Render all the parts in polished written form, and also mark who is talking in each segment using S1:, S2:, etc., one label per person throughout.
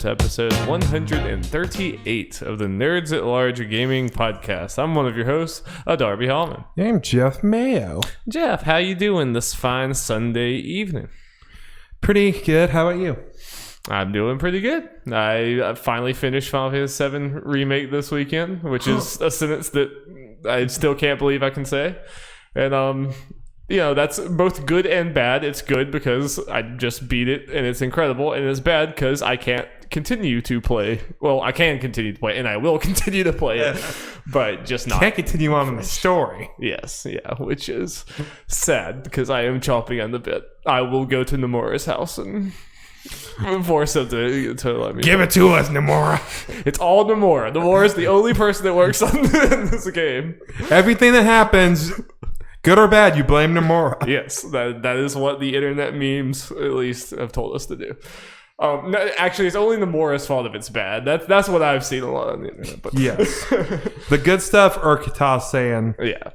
S1: to episode 138 of the Nerds at Large Gaming Podcast. I'm one of your hosts, Darby Hallman.
S2: I'm Jeff Mayo.
S1: Jeff, how you doing this fine Sunday evening?
S2: Pretty good. How about you?
S1: I'm doing pretty good. I finally finished Final Fantasy VII Remake this weekend, which is a sentence that I still can't believe I can say. And, that's both good and bad. It's good because I just beat it and it's incredible. And it's bad because I can't continue to play. Well, I can continue to play and I will continue to play it, but just not.
S2: Can't continue on in the story.
S1: Yes, yeah, which is sad because I am chomping on the bit. I will go to Nomura's house and force him to let me
S2: give it to us, Nomura.
S1: It's all Nomura. Nomura is the only person that works on this game.
S2: Everything that happens, good or bad, you blame Nomura.
S1: Yes, that is what the internet memes at least have told us to do. No, actually, it's only Nomura's fault if it's bad. That's what I've seen a lot on the internet. But.
S2: Yes, the good stuff are Kata saying.
S1: Yeah,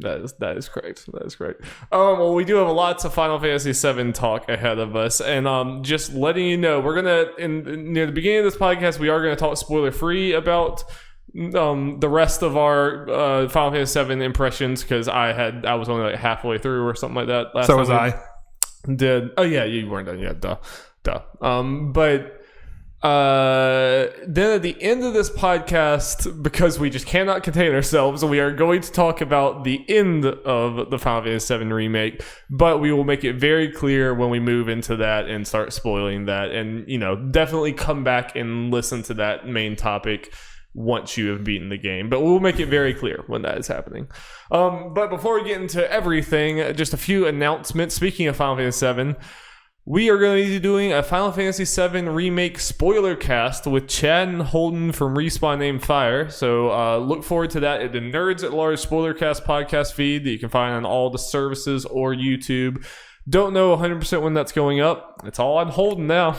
S1: that is correct. That is correct. Well, we do have lots of Final Fantasy VII talk ahead of us, and just letting you know, we're gonna near the beginning of this podcast, we are gonna talk spoiler free about the rest of our Final Fantasy VII impressions because I was only like halfway through or something like that.
S2: So was I.
S1: Did yeah, you weren't done yet, duh. But then at the end of this podcast, because we just cannot contain ourselves, we are going to talk about the end of the Final Fantasy VII Remake, but we will make it very clear when we move into that and start spoiling that, and definitely come back and listen to that main topic once you have beaten the game, but we'll make it very clear when that is happening. But before we get into everything, just a few announcements. Speaking of Final Fantasy VII, we are going to be doing a Final Fantasy VII Remake Spoilercast with Chad and Holden from Respawn Named Fire. So look forward to that at the Nerds at Large Spoilercast podcast feed that you can find on all the services or YouTube. Don't know 100% when that's going up. It's all on Holden now.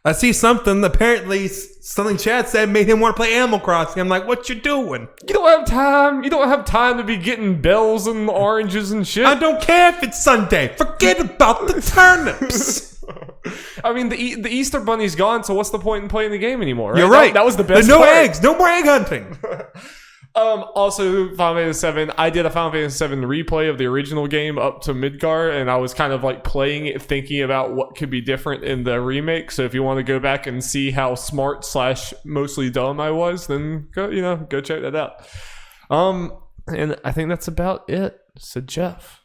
S2: I see something. Apparently, something Chad said made him want to play Animal Crossing. I'm like, what you doing?
S1: You don't have time. You don't have time to be getting bells and oranges and shit.
S2: I don't care if it's Sunday. Forget about the turnips.
S1: I mean, the Easter Bunny's gone, so what's the point in playing the game anymore? Right?
S2: You're right.
S1: That was the best.
S2: There's no
S1: part.
S2: eggs. No more egg hunting.
S1: Also, Final Fantasy VII, I did a Final Fantasy VII replay of the original game up to Midgar, and I was kind of like playing it, thinking about what could be different in the remake. So if you want to go back and see how smart / mostly dumb I was, then go check that out. And I think that's about it. So Jeff,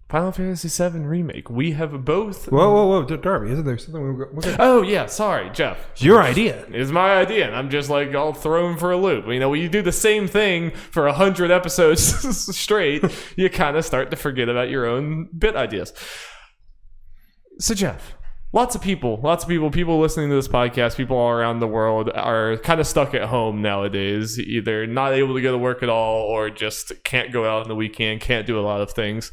S1: Final Fantasy VII Remake. We have both.
S2: Whoa, Darby! Isn't there something we're
S1: Oh yeah, sorry, Jeff.
S2: It's your idea.
S1: It's my idea, and I'm just like all thrown for a loop. When you do the same thing for 100 episodes straight, you kind of start to forget about your own bit ideas. So Jeff, lots of people listening to this podcast, people all around the world are kind of stuck at home nowadays, either not able to go to work at all or just can't go out on the weekend, can't do a lot of things.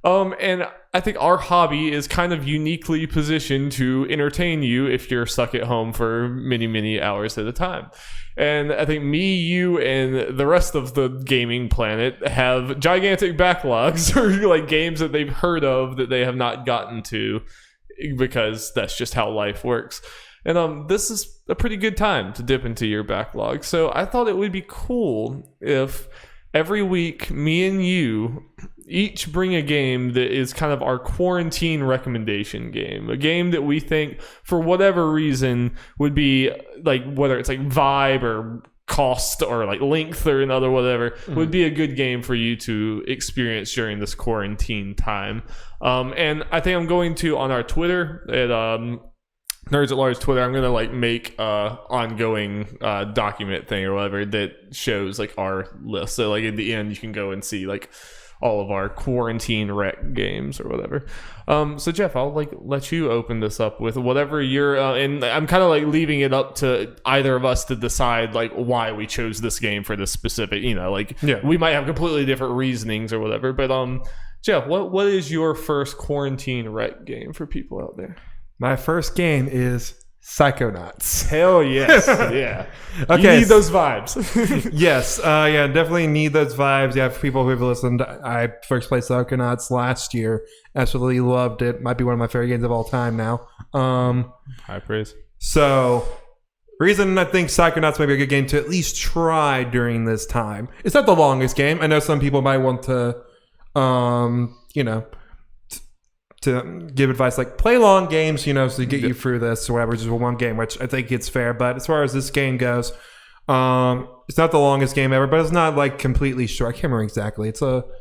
S1: And I think our hobby is kind of uniquely positioned to entertain you if you're stuck at home for many, many hours at a time. And I think me, you, and the rest of the gaming planet have gigantic backlogs or like games that they've heard of that they have not gotten to because that's just how life works. And this is a pretty good time to dip into your backlog. So I thought it would be cool if every week me and you each bring a game that is kind of our quarantine recommendation game, a game that we think for whatever reason would be like, whether it's like vibe or cost or like length or another whatever, would be a good game for you to experience during this quarantine time. And I think I'm going to, on our Twitter at Nerds at Large Twitter, I'm gonna like make ongoing document thing or whatever that shows like our list. So like at the end you can go and see like all of our quarantine rec games or whatever. So Jeff, I'll like let you open this up with whatever you're and I'm kind of like leaving it up to either of us to decide like why we chose this game for this specific, we might have completely different reasonings or whatever, but Jeff, what is your first quarantine rec game for people out there?
S2: My first game is Psychonauts.
S1: Hell yes. Yeah.
S2: Okay.
S1: You need those vibes.
S2: Yes. Yeah, definitely need those vibes. Yeah, for people who've listened, I first played Psychonauts last year. Absolutely loved it. Might be one of my favorite games of all time now.
S1: High praise.
S2: So, reason I think Psychonauts might be a good game to at least try during this time. It's not the longest game. I know some people might want to, to give advice like play long games, so to get you through this or whatever, just one game, which I think it's fair. But as far as this game goes, it's not the longest game ever, but it's not like completely short. I can't remember exactly. It's probably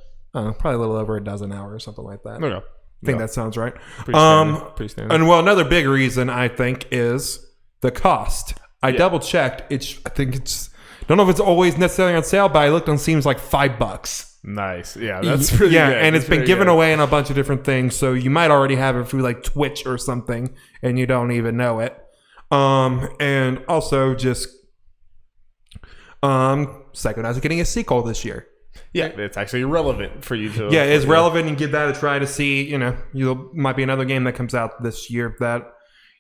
S2: a little over a dozen hours or something like that.
S1: Okay.
S2: I think that sounds right.
S1: Pretty standard.
S2: And another big reason I think is the cost. I double checked. Don't know if it's always necessarily on sale, but I looked on Steam, like $5.
S1: Nice. Yeah, that's pretty good.
S2: And it's been given away in a bunch of different things, so you might already have it through like Twitch or something, and you don't even know it. And also just Psychonauts is getting a sequel this year.
S1: Yeah, it's actually relevant for you to.
S2: Yeah, it's relevant and give that a try to see. Might be another game that comes out this year that you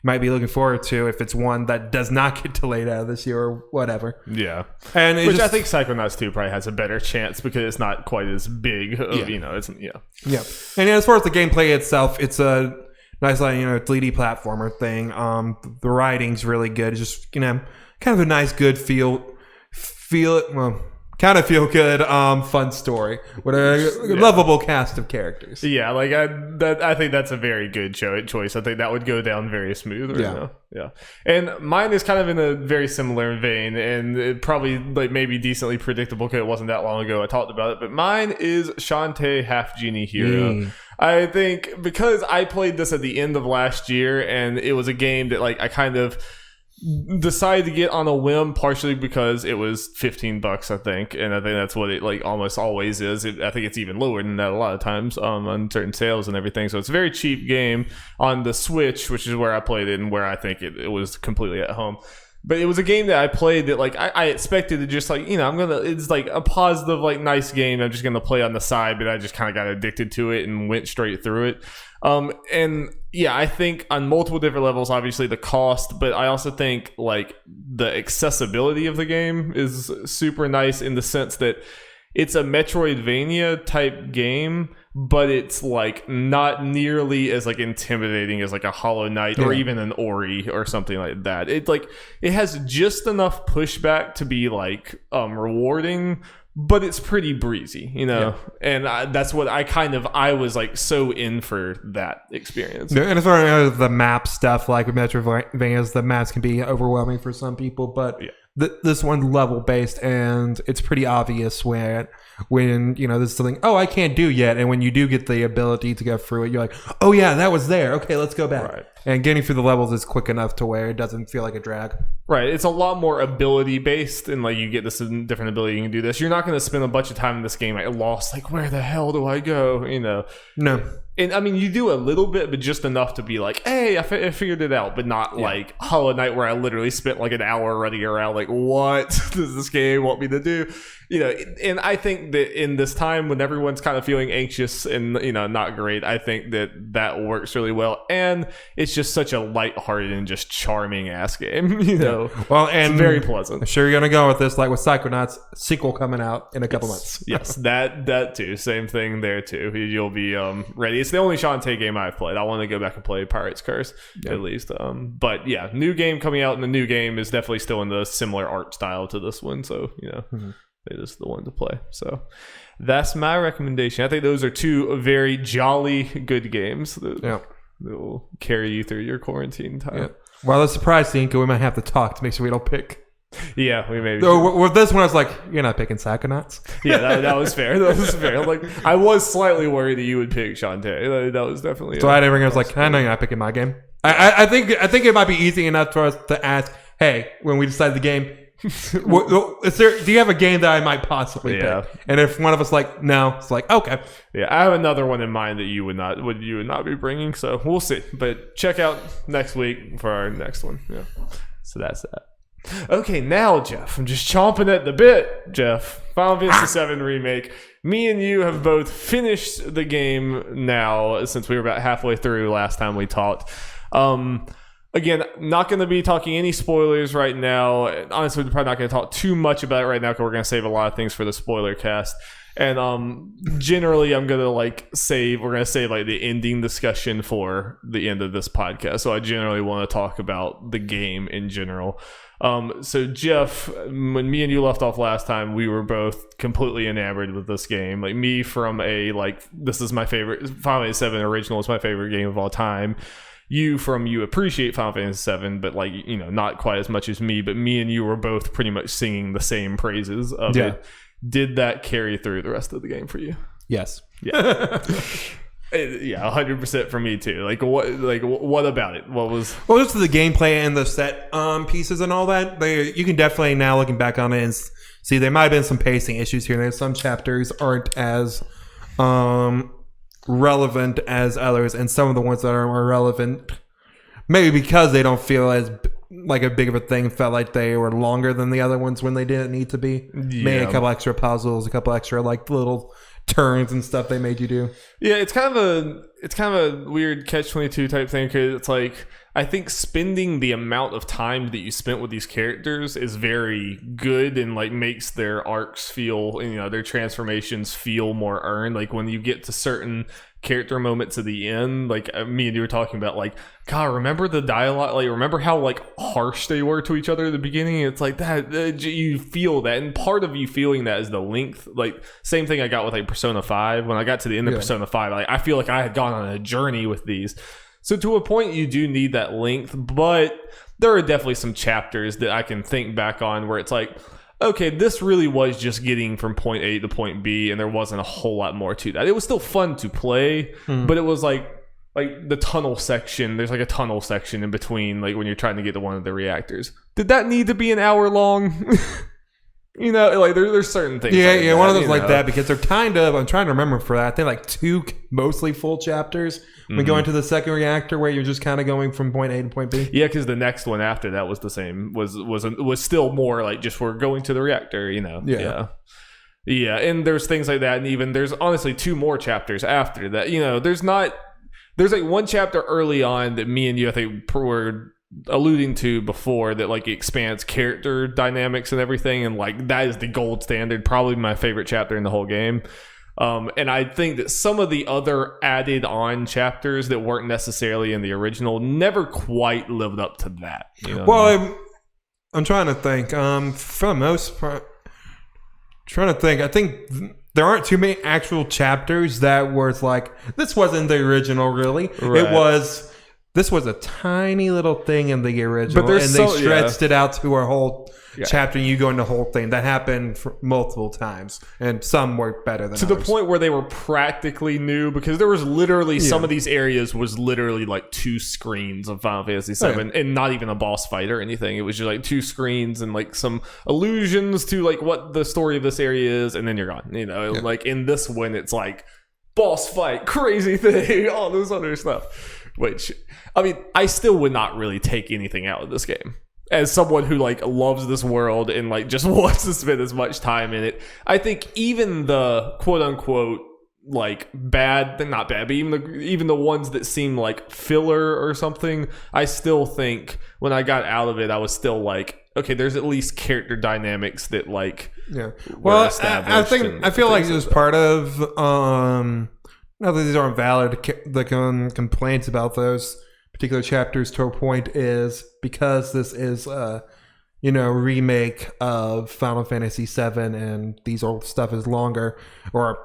S2: might be looking forward to if it's one that does not get delayed out of this year or whatever.
S1: Yeah,
S2: and
S1: I think Psychonauts 2 probably has a better chance because it's not quite as big.
S2: Yeah. And as far as the gameplay itself, it's a nice, 3D platformer thing. The writing's really good. It's just kind of a nice, good feel good, fun story with a lovable cast of characters.
S1: Yeah, I think that's a very good choice. I think that would go down very smooth. Yeah. And mine is kind of in a very similar vein, and it probably maybe decently predictable because it wasn't that long ago I talked about it. But mine is Shantae Half Genie Hero. I think because I played this at the end of last year, and it was a game that I kind of decided to get on a whim, partially because it was $15, I think, and I think that's what it almost always is. I think it's even lower than that a lot of times on certain sales and everything. So it's a very cheap game on the Switch, which is where I played it and where I think it was completely at home. But it was a game that I played that I expected to just it's a positive nice game I'm just gonna play on the side, but I just kind of got addicted to it and went straight through it. And yeah, I think on multiple different levels, obviously the cost, but I also think the accessibility of the game is super nice in the sense that it's a Metroidvania type game, but it's not nearly as intimidating as a Hollow Knight or even an Ori or something like that. It has just enough pushback to be rewarding, but it's pretty breezy, and that's what I was so in for that experience.
S2: And as far as the map stuff, with Metroidvanias, the maps can be overwhelming for some people, but this one's level based, and it's pretty obvious when there's something I can't do yet, and when you do get the ability to go through it, you're like, oh yeah, that was there, okay, let's go back.
S1: Right.
S2: And getting through the levels is quick enough to where it doesn't feel like a drag.
S1: Right, it's a lot more ability based, and you get this different ability, you can do this. You're not going to spend a bunch of time in this game lost, where the hell do I go?
S2: No.
S1: And I mean, you do a little bit, but just enough to be hey, I figured it out, but not Hollow Knight, where I literally spent an hour running around what does this game want me to do? And I think that in this time when everyone's kind of feeling anxious and not great, I think that works really well, and it's just such a lighthearted and just charming ass game.
S2: Well, and
S1: it's very pleasant.
S2: I'm sure you're gonna go with this, with Psychonauts sequel coming out in a couple months.
S1: Yes, that too. Same thing there too. You'll be ready. It's the only Shantae game I've played. I want to go back and play Pirate's Curse at least. But yeah, new game coming out, and the new game is definitely still in the similar art style to this one. So it is the one to play. So that's my recommendation. I think those are two very jolly good games that will carry you through your quarantine time.
S2: Yeah. Well, the surprise thing, we might have to talk to make sure we don't pick.
S1: Yeah, we maybe.
S2: So with this one, I was you're not picking Psychonauts.
S1: Yeah, that was fair. That was fair. I was slightly worried that you would pick Shantae. That was definitely.
S2: So I was I know you're not picking my game. I think it might be easy enough for us to ask, hey, when we decide the game, do you have a game that I might possibly pick? And if one of us no, it's okay.
S1: Yeah, I have another one in mind that you would not be bringing. So we'll see. But check out next week for our next one. Yeah. So that's that. Okay, now Jeff, I'm just chomping at the bit. Jeff, Final Fantasy VII Remake. Me and you have both finished the game now, since we were about halfway through last time we talked. Again, not going to be talking any spoilers right now. Honestly, we're probably not going to talk too much about it right now because we're going to save a lot of things for the spoiler cast. And generally, I'm going to we're going to save like the ending discussion for the end of this podcast. So I generally want to talk about the game in general. So Jeff, when me and you left off last time, we were both completely enamored with this game. Like me from this is my favorite, Final Fantasy VII Original is my favorite game of all time. You appreciate Final Fantasy VII, but not quite as much as me. But me and you were both pretty much singing the same praises of it. Did that carry through the rest of the game for you?
S2: Yes.
S1: Yeah. Yeah, 100% for me too. What about it? What was?
S2: Well, just the gameplay and the set pieces and all that. You can definitely now looking back on it and see there might have been some pacing issues here. There's some chapters aren't as relevant as others, and some of the ones that are more relevant, maybe because they don't feel as like a big of a thing, felt like they were longer than the other ones when they didn't need to be. Yeah. Maybe a couple extra puzzles, a couple extra little turns and stuff they made you do.
S1: Yeah, it's kind of a weird catch-22 type thing because it's like I think spending the amount of time that you spent with these characters is very good and makes their arcs feel, their transformations feel more earned. Like when you get to certain character moments at the end, me and you were talking about, God, remember the dialogue? Remember how harsh they were to each other at the beginning? It's like that you feel that, and part of you feeling that is the length. Same thing I got with Persona 5. When I got to the end of Persona 5, I feel like I had gone on a journey with these. So to a point, you do need that length, but there are definitely some chapters that I can think back on where it's okay, this really was just getting from point A to point B, and there wasn't a whole lot more to that. It was still fun to play, but it was like the tunnel section. There's a tunnel section in between, when you're trying to get to one of the reactors. Did that need to be an hour long? There's certain things.
S2: Yeah, one of those that because they're kind of. I'm trying to remember for that. I think 2 mostly full chapters. We go into the second reactor where you're just kind of going from point A to point B.
S1: Yeah, because the next one after that was the same. Was still more just we're going to the reactor. Yeah. And there's things like that, and even there's honestly 2 more chapters after that. There's one chapter early on that me and you I think were alluding to before that expands character dynamics and everything, and that is the gold standard, probably my favorite chapter in the whole game. And I think that some of the other added on chapters that weren't necessarily in the original never quite lived up to that.
S2: I'm trying to think. For the most part, I think there aren't too many actual chapters that were this wasn't the original. Really, right. This was a tiny little thing in the original, and they stretched it out to a whole chapter, and you go into the whole thing. That happened multiple times, and some worked better than others.
S1: To the point where they were practically new, because there was literally some of these areas was literally 2 screens of Final Fantasy VII, and not even a boss fight or anything. It was just 2 screens and some allusions to what the story of this area is, and then you're gone. In this one, it's boss fight, crazy thing, all this other stuff. Which, I still would not really take anything out of this game. As someone who loves this world and just wants to spend as much time in it, I think even the quote unquote bad, not bad, but even the ones that seem filler or something, I still think when I got out of it, I was still okay, there's at least character dynamics that
S2: Well, I feel like it was part of not that these aren't valid, the complaints about those particular chapters to a point is because this is a remake of Final Fantasy VII, and these old stuff is longer, or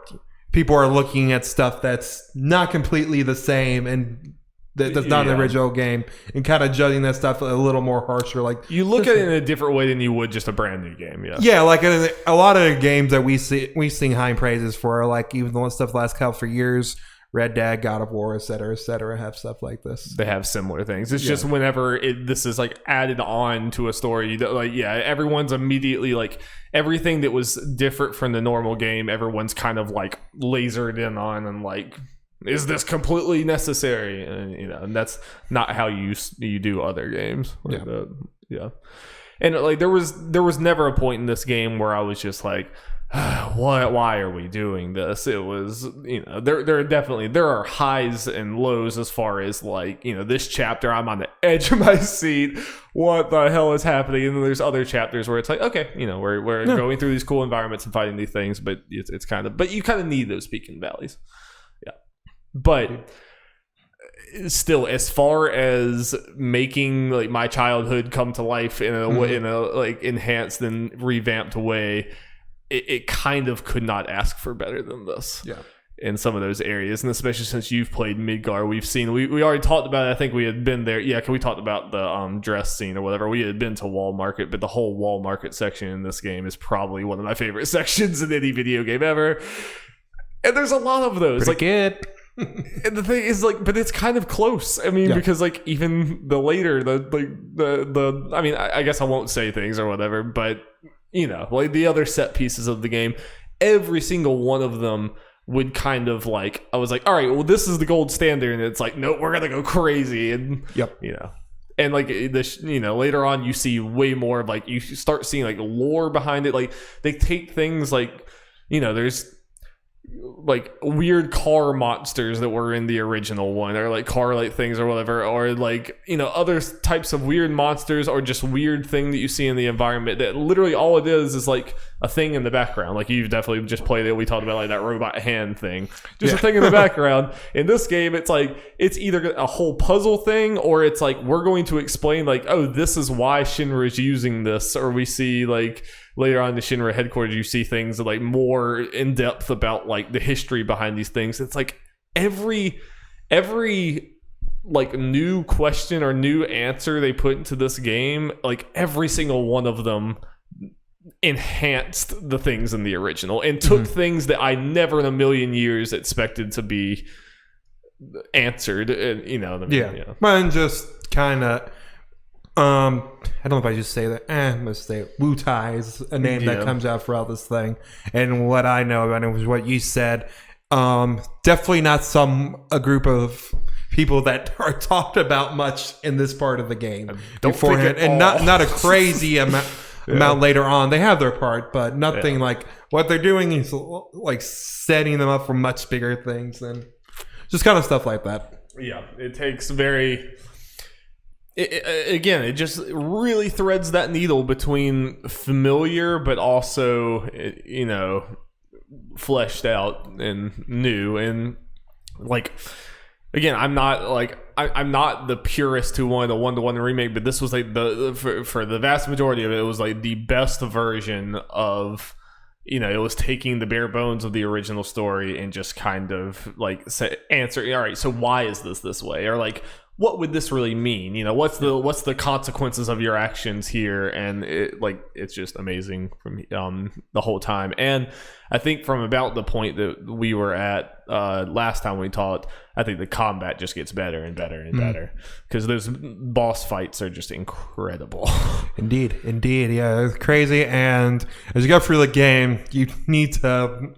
S2: people are looking at stuff that's not completely the same and that's not an original game, and kind of judging that stuff a little more harsher.
S1: You look at it in a different way than you would just a brand new game.
S2: Yeah, a lot of the games that we sing high praises for, even the stuff last couple for years, Red Dead, God of War, etc., have stuff like this.
S1: They have similar things. It's just whenever this is added on to a story, everyone's immediately everything that was different from the normal game, everyone's kind of lasered in on and is this completely necessary? And that's not how you do other games. And like there was never a point in this game where I was just like, why are we doing this? It was, there are highs and lows as far as like, this chapter I'm on the edge of my seat. What the hell is happening? And then there's other chapters where it's like, okay, we're going through these cool environments and fighting these things, but it's kind of, but you kind of need those peaks and valleys. Yeah. But still, as far as making like my childhood come to life in a like enhanced and revamped way, it kind of could not ask for better than this. Yeah. In some of those areas, and especially since you've played Midgar, we've seen we already talked about it. I think we had been there. Yeah, because we talked about the dress scene or whatever. We had been to Wall Market, but the whole Wall Market section in this game is probably one of my favorite sections in any video game ever. And there's a lot of those.
S2: Pretty good.
S1: And the thing is, like, but it's kind of close. I mean, because like even the later, I mean, I guess I won't say things or whatever, but like the other set pieces of the game, every single one of them would kind of like, I was like, all right, well, this is the gold standard, and it's like, no, we're gonna go crazy, and and like this, later on, you see way more of like, you start seeing like lore behind it. Like they take things like, there's like weird car monsters that were in the original one, or like car like things or whatever, or like other types of weird monsters, or just weird thing that you see in the environment that literally all it is like a thing in the background. Like you've definitely just played it. We talked about like that robot hand thing, just a thing in the background. In this game, it's like it's either a whole puzzle thing, or it's like we're going to explain like, oh, this is why Shinra is using this, or we see like later on in the Shinra headquarters, you see things like more in depth about like the history behind these things. It's like every like new question or new answer they put into this game, like every single one of them enhanced the things in the original and took things that I never in a million years expected to be answered. And,
S2: Mine just kind of. I don't know if I just say that. I'm gonna say it. Wutai is a name that comes out for all this thing, and what I know about it was what you said. Definitely not a group of people that are talked about much in this part of the game beforehand, and not a crazy amount later on. They have their part, but nothing like what they're doing is like setting them up for much bigger things, and just kind of stuff like that.
S1: Yeah, it takes it just really threads that needle between familiar but also, fleshed out and new. And like, again, I'm not the purist who wanted a one-to-one remake, but this was like for the vast majority of it, it was like the best version of, it was taking the bare bones of the original story and just kind of like answering, all right, so why is this way? Or like, what would this really mean? What's the consequences of your actions here? And it's just amazing from the whole time. And I think from about the point that we were at last time we talked, I think the combat just gets better and better and better, because those boss fights are just incredible. Indeed,
S2: yeah, it's crazy. And as you go through the game, you need to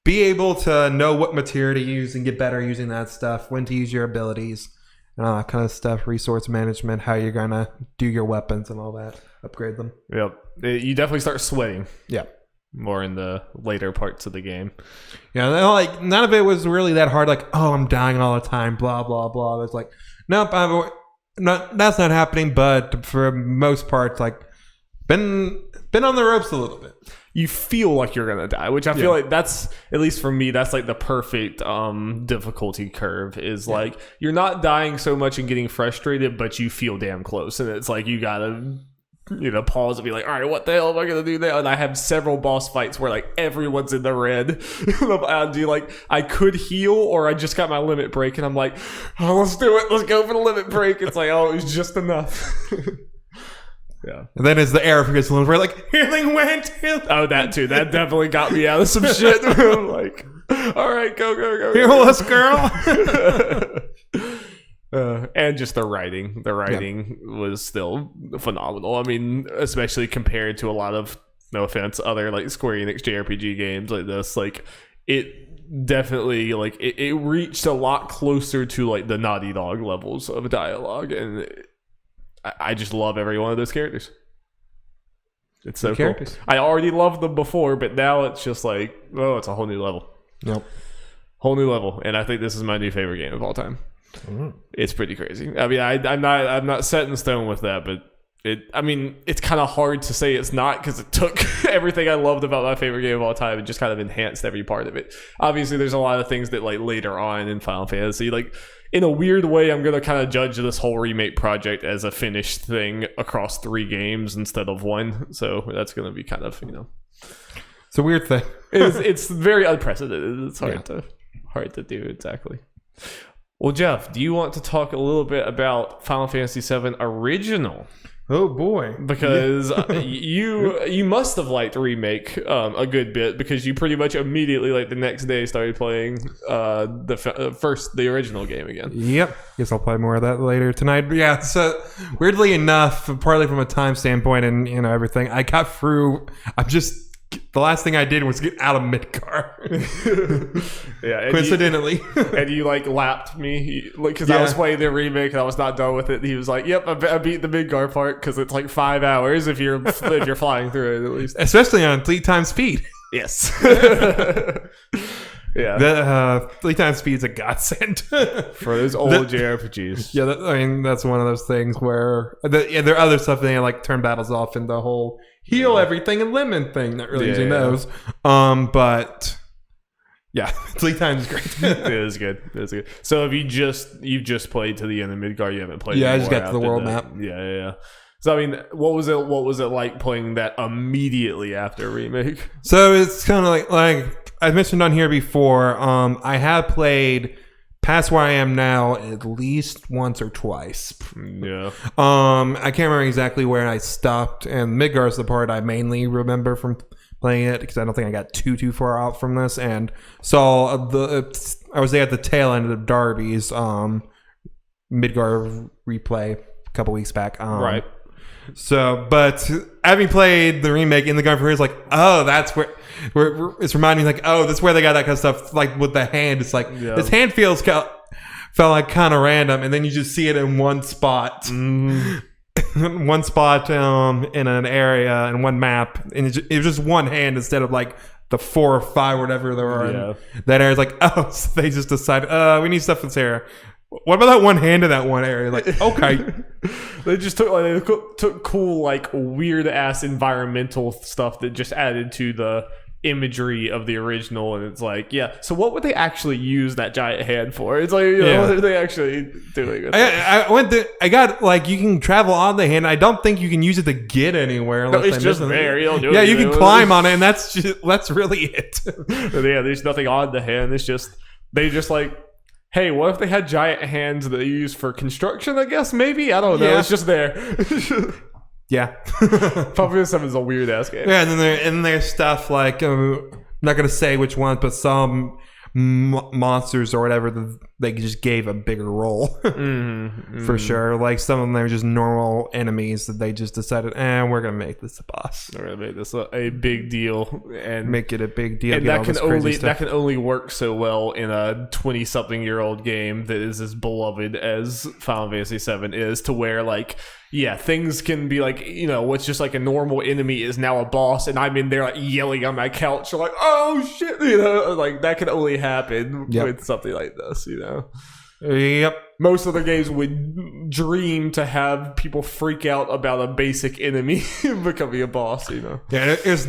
S2: be able to know what material to use and get better using that stuff, when to use your abilities. And all that kind of stuff, resource management, how you're going to do your weapons and all that, upgrade them.
S1: Yep. You definitely start sweating.
S2: Yeah.
S1: More in the later parts of the game.
S2: Yeah, like none of it was really that hard. Like, oh, I'm dying all the time, blah, blah, blah. It's like, nope, that's not happening. But for most parts, like, been on the ropes a little bit.
S1: You feel like you're gonna die, which I feel like that's, at least for me, that's like the perfect difficulty curve. Is like you're not dying so much and getting frustrated, but you feel damn close, and it's like you gotta pause and be like, all right, what the hell am I gonna do now? And I have several boss fights where like everyone's in the red. I could heal, or I just got my limit break, and I'm like, oh, let's do it, let's go for the limit break. It's like, oh, it was just enough. Yeah.
S2: And then as the air gets a little, we're like, healing went.
S1: Oh, that too. That definitely got me out of some shit. I'm like, all right, go.
S2: Heal us, girl.
S1: And just the writing. The writing was still phenomenal. I mean, especially compared to a lot of, no offense, other like Square Enix JRPG games like this. Like, it definitely, like, it reached a lot closer to like the Naughty Dog levels of dialogue, and I just love every one of those characters. It's so cool. I already loved them before, but now it's just like, oh, it's a whole new level.
S2: Yep.
S1: Whole new level. And I think this is my new favorite game of all time. It's pretty crazy. I mean, I'm not set in stone with that, but it's kind of hard to say it's not, because it took everything I loved about my favorite game of all time and just kind of enhanced every part of it. Obviously, there's a lot of things that like later on in Final Fantasy, like in a weird way, I'm going to kind of judge this whole remake project as a finished thing across 3 games instead of 1. So that's going to be kind of,
S2: it's a weird thing.
S1: it's very unprecedented. It's hard to do exactly. Well, Jeff, do you want to talk a little bit about Final Fantasy VII Original?
S2: Oh boy,
S1: because you must have liked the remake a good bit, because you pretty much immediately, like the next day, started playing the original game again.
S2: Yep, guess I'll play more of that later tonight. But yeah, so weirdly enough, partly from a time standpoint and everything, I got through. The last thing I did was get out of Midgar.
S1: Yeah,
S2: coincidentally.
S1: And you like lapped me, because I was playing the remake and I was not done with it. And he was like, "Yep, I beat the Midgar part, because it's like 5 hours if you're flying through it, at least,
S2: especially on 3 times speed."
S1: Yes. Yeah,
S2: the 3 times speed is a godsend
S1: for those old JRPGs.
S2: Yeah, that's one of those things where there are other stuff they like turn battles off and the whole heal everything and lemon thing, not really using those. But yeah, 3 times is great.
S1: It is good. So have you've just played to the end of Midgar? You haven't played?
S2: Yeah, I just got to the world map.
S1: Yeah. So I mean, what was it like playing that immediately after remake?
S2: So it's kind of like I mentioned on here before. I have played past where I am now at least once or twice.
S1: Yeah.
S2: I can't remember exactly where I stopped, and Midgar is the part I mainly remember from playing it, because I don't think I got too far out from this, and saw I was there at the tail end of Darby's Midgar replay a couple weeks back.
S1: Right.
S2: So, but having played the remake in the gun for it's like, oh, that's where it's reminding me, like, oh, that's where they got that kind of stuff, like with the hand. It's like this hand felt like kind of random, and then you just see it in one spot, one spot in an area in one map, and it was just one hand instead of like the 4 or 5 or whatever there were. In that area. It's like, oh, so they just decided, we need stuff that's here. What about that one hand in that one area? Like, okay.
S1: They just took cool, like, weird ass environmental stuff that just added to the imagery of the original, and it's like, so what would they actually use that giant hand for? It's like, what are they actually doing?
S2: I got, like, you can travel on the hand. I don't think you can use it to get anywhere.
S1: No, it's just there. You don't do
S2: anything. You can climb on it, and that's really it.
S1: There's nothing on the hand. It's just, they just like, hey, what if they had giant hands that they use for construction, I guess? Maybe? I don't know. Yeah. It's just there.
S2: Yeah.
S1: Final Fantasy VII is a weird ass game.
S2: Yeah, and then there's stuff like, I'm not going to say which ones, but some monsters or whatever, they just gave a bigger role. For sure. Like some of them are just normal enemies that they just decided, we're going to make this a boss.
S1: We're going to make this a big deal. And
S2: make it a big deal.
S1: And that can only work so well in a 20-something-year-old game that is as beloved as Final Fantasy VII is, to where, like, things can be like, what's just like a normal enemy is now a boss, and I'm in there like yelling on my couch, like, oh shit, like that can only happen with something like this,
S2: Yep.
S1: Most other games would dream to have people freak out about a basic enemy becoming a boss,
S2: Yeah, it's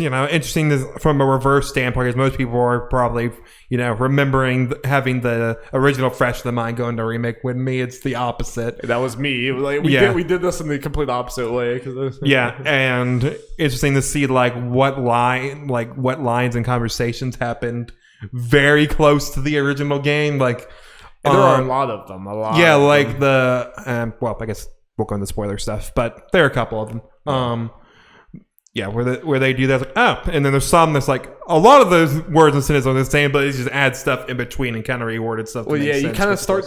S2: interesting from a reverse standpoint, because most people are probably, remembering having the original fresh in the mind going to remake. With me, it's the opposite.
S1: That was me. Like we did this in the complete opposite way.
S2: And interesting to see what lines and conversations happened very close to the original game. Like,
S1: and there are a lot of them.
S2: I guess we'll go into spoiler stuff, but there are a couple of them. Where they do that, like, and then there's some that's like a lot of those words and sentences are the same, but they just add stuff in between and kind of reworded stuff.
S1: Well, you kind of start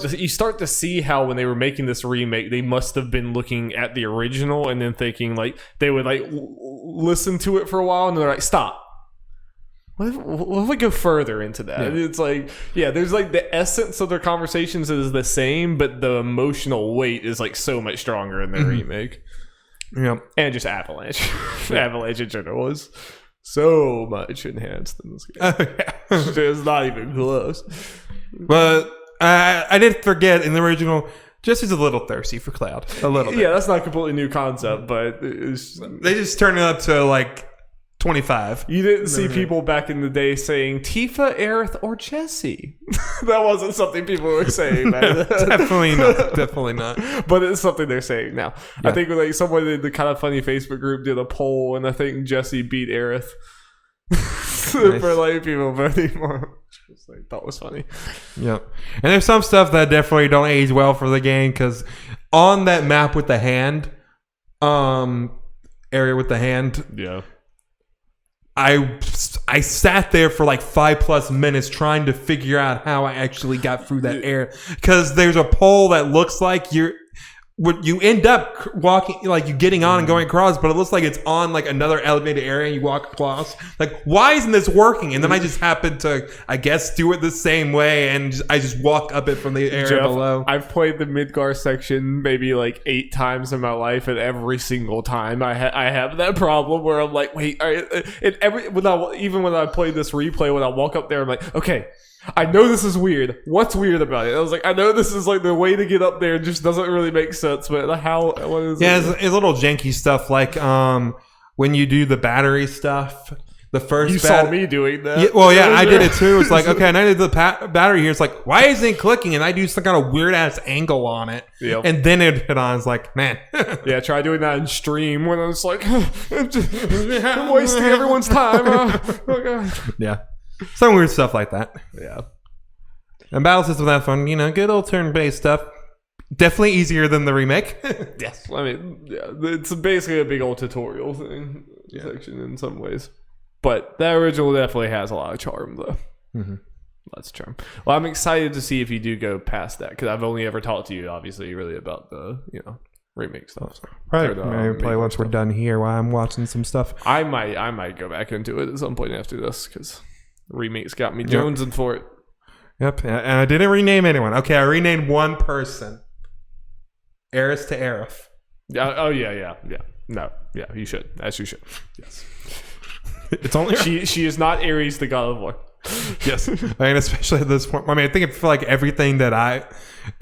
S1: to see how when they were making this remake, they must have been looking at the original and then thinking like they would like listen to it for a while and they're like, stop. What if we go further into that? Yeah. It's like, there's like the essence of their conversations is the same, but the emotional weight is like so much stronger in the remake.
S2: Yeah.
S1: And just Avalanche. Avalanche in general is so much enhanced in this game. It's not even close.
S2: But I did forget in the original, Jesse's a little thirsty for Cloud. A little bit.
S1: Yeah, that's not a completely new concept, but
S2: they just turned it up to like 25.
S1: You didn't see people back in the day saying Tifa, Aerith, or Jessie. That wasn't something people were saying back then.
S2: Definitely not. Definitely not.
S1: But it's something they're saying now.
S2: Yeah.
S1: I think like someone in the Kind of Funny Facebook group did a poll, and I think Jessie beat Aerith.
S2: Nice.
S1: For like people voting more. That was funny.
S2: Yeah. And there's some stuff that definitely don't age well for the game, because on that map with the hand, area with the hand,
S1: yeah,
S2: I sat there for like 5+ minutes trying to figure out how I actually got through that area, because there's a pole that looks like you end up walking, like you getting on and going across, but it looks like it's on like another elevated area and you walk across. Like, why isn't this working? And then I just happened to, I guess, do it the same way, and I just walked up it from the area below.
S1: I've played the Midgar section maybe like 8 times in my life, and every single time I have that problem where I'm like, wait, even when I play this replay, when I walk up there, I'm like, okay, I know this is weird. What's weird about it? I was like, I know this is like the way to get up there just doesn't really make sense, but what is
S2: yeah,
S1: it?
S2: it's a little janky stuff, like when you do the battery stuff. The first
S1: you saw me doing that.
S2: Yeah, well, yeah, I did it too. It's like, okay, and I did the battery here. It's like, why isn't it clicking? And I do some kind of weird ass angle on it, and then it hit on. It's like, man,
S1: yeah, try doing that in stream when I was like, I'm wasting everyone's time. Oh God.
S2: Yeah, some weird stuff like that.
S1: Yeah,
S2: and battle system that fun. You know, good old turn-based stuff. Definitely easier than the remake.
S1: Yes, I mean, yeah, it's basically a big old tutorial thing section in some ways. But that original definitely has a lot of charm, though.
S2: Mm-hmm.
S1: Lots of charm. Well, I'm excited to see if you do go past that, because I've only ever talked to you, obviously, really about the remake stuff. So.
S2: Right. Maybe play once we're done here while I'm watching some stuff.
S1: I might go back into it at some point after this, because remake's got me jonesing for it.
S2: Yep. And I didn't rename anyone. Okay, I renamed one person. Aerith to Aerith.
S1: Oh yeah. No, yeah, you should. As you should. Yes.
S2: It's only
S1: she is not Ares, the god of war.
S2: Yes, I mean, especially at this point. I mean, I think for like everything that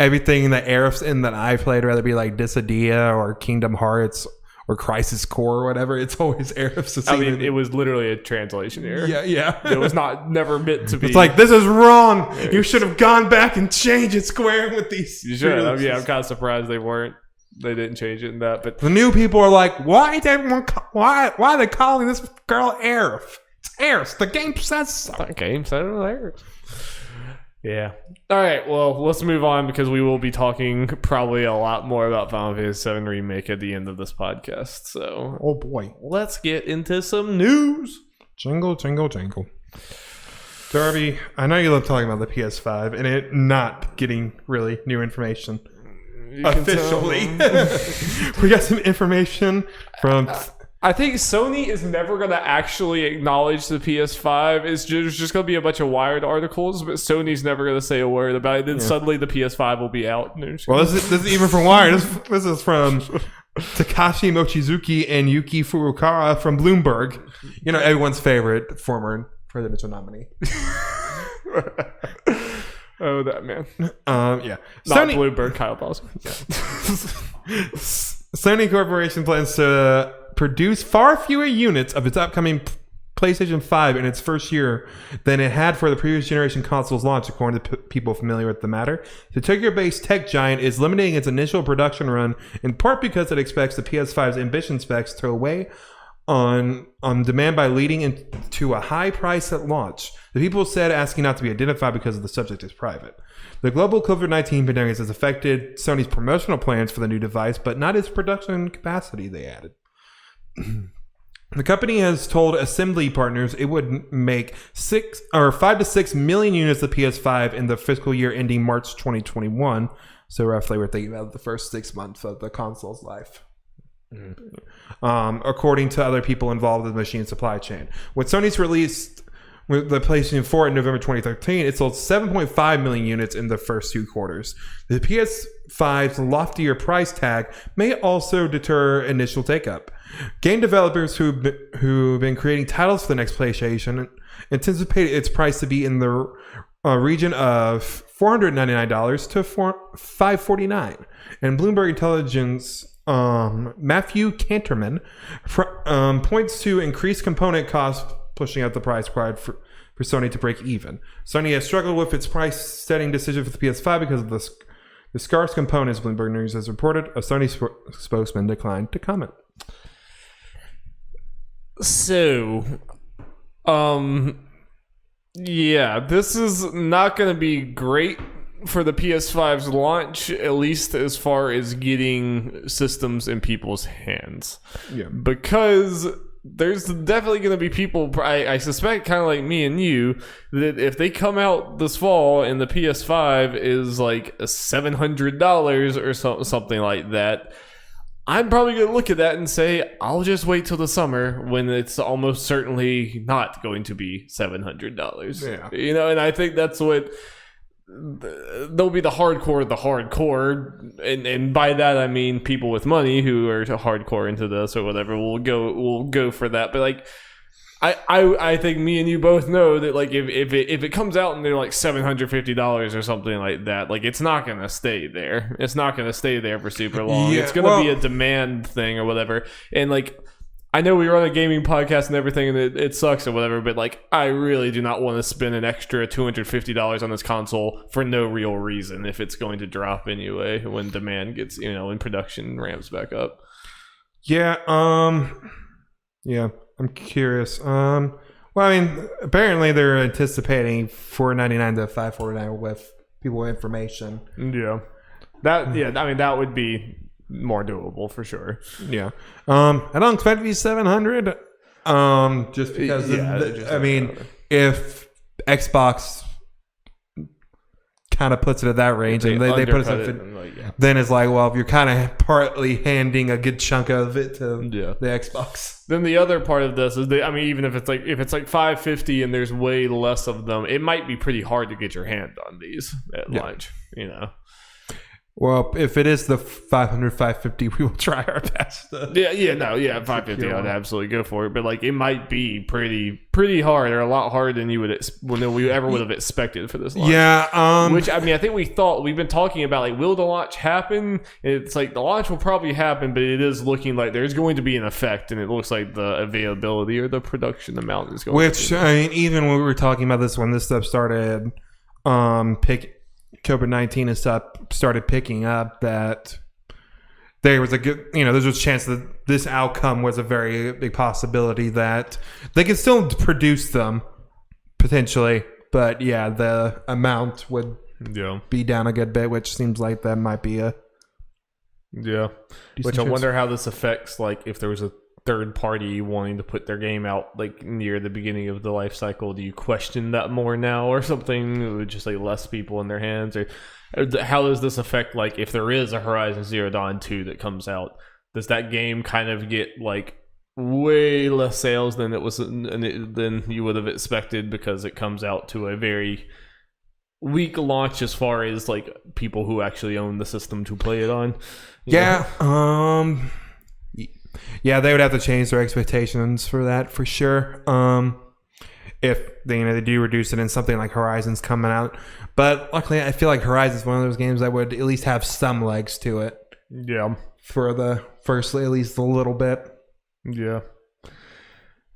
S2: Aerith's in that I played, whether it be like Dissidia or Kingdom Hearts or Crisis Core or whatever, it's always Aerith's.
S1: I mean, it was literally a translation error.
S2: Yeah.
S1: It was never meant to be.
S2: It's like, this is wrong. You should have gone back and changed it square with these.
S1: You should. I'm kind of surprised they didn't change it in that. But
S2: the new people are like, why are they calling this girl Aerith? It's Aerith. The game says so.
S1: The game said it was Aerith. Yeah. All right. Well, let's move on, because we will be talking probably a lot more about Final Fantasy VII Remake at the end of this podcast. So,
S2: oh boy,
S1: let's get into some news.
S2: Jingle, jingle, jingle. Darby, I know you love talking about the PS5 and it not getting really new information. Officially. We got some information from...
S1: I think Sony is never going to actually acknowledge the PS5. It's just going to be a bunch of Wired articles, but Sony's never going to say a word about it. Then suddenly the PS5 will be out.
S2: Well, this is even from Wired. This is from Takashi Mochizuki and Yuki Furukawa from Bloomberg. You know, everyone's favorite former presidential nominee.
S1: Oh, that man.
S2: Yeah.
S1: Not Sony, Bloomberg, Kyle Boswell.
S2: Yeah. Sony Corporation plans to produce far fewer units of its upcoming PlayStation 5 in its first year than it had for the previous generation console's launch, according to people familiar with the matter. The Tokyo-based tech giant is limiting its initial production run in part because it expects the PS5's ambition specs to weigh on demand by leading into a high price at launch. The people said asking not to be identified because the subject is private. The global COVID-19 pandemic has affected Sony's promotional plans for the new device, but not its production capacity, they added. The company has told assembly partners it would make 5 to 6 million units of PS5 in the fiscal year ending March 2021. So roughly we're thinking about the first 6 months of the console's life. According to other people involved in the machine supply chain. What Sony's released with the PlayStation 4 in November 2013, it sold 7.5 million units in the first 2 quarters. The PS5's loftier price tag may also deter initial take-up. Game developers who've been creating titles for the next PlayStation anticipate its price to be in the region of $499 to $549. And Bloomberg Intelligence Matthew Canterman points to increased component costs pushing up the price required for Sony to break even. Sony has struggled with its price setting decision for the PS5 because of the scarce components, Bloomberg News has reported. A Sony spokesman declined to comment.
S1: So, yeah, this is not going to be great for the PS5's launch, at least as far as getting systems in people's hands.
S2: Yeah.
S1: Because there's definitely going to be people, I suspect, kind of like me and you, that if they come out this fall and the PS5 is like $700 or something like that, I'm probably going to look at that and say, I'll just wait till the summer when it's almost certainly not going to be $700.
S2: Yeah.
S1: You know, and I think that's what they'll be the hardcore, and by that I mean people with money who are hardcore into this or whatever will go for that. But like, I think me and you both know that like if it comes out and they're like $750 or something like that, like it's not gonna stay there. It's not gonna stay there for super long.
S2: Yeah,
S1: it's gonna be a demand thing or whatever. And like, I know we run a gaming podcast and everything, and it sucks or whatever, but like, I really do not want to spend an extra $250 on this console for no real reason if it's going to drop anyway when demand gets, when production ramps back up.
S2: Yeah, yeah, I'm curious. Well, I mean, apparently they're anticipating $499 to $549 with people with information.
S1: Yeah. That would be more doable for sure.
S2: Yeah. I don't expect it to be 700. Just because if Xbox kind of puts it at that range and they put it then it's like, well, if you're kind of partly handing a good chunk of it to the Xbox.
S1: Then the other part of this is even if it's like $550 and there's way less of them, it might be pretty hard to get your hand on these at launch,
S2: Well, if it is the 550, we will try our best.
S1: 550, I'd absolutely go for it. But like, it might be pretty hard, or a lot harder than we ever would have expected for this launch.
S2: Yeah.
S1: Which I think we've been talking about, like, will the launch happen? It's like the launch will probably happen, but it is looking like there's going to be an effect, and it looks like the availability or the production amount is going.
S2: Which even when we were talking about this when this stuff started, COVID-19 and stuff started picking up, that there was a good, there's a chance that this outcome was a very big possibility that they could still produce them potentially, but the amount would be down a good bit, which seems like that might be a
S1: which I wonder how this affects, like, if there was a third party wanting to put their game out like near the beginning of the life cycle. Do you question that more now or something, with just like less people in their hands? Or how does this affect, like, if there is a Horizon Zero Dawn 2 that comes out, does that game kind of get like way less sales than than you would have expected because it comes out to a very weak launch as far as like people who actually own the system to play it on?
S2: Yeah, they would have to change their expectations for that for sure. If they do reduce it in something like Horizon's coming out, but luckily I feel like Horizon's one of those games that would at least have some legs to it.
S1: Yeah,
S2: for the first at least a little bit.
S1: Yeah,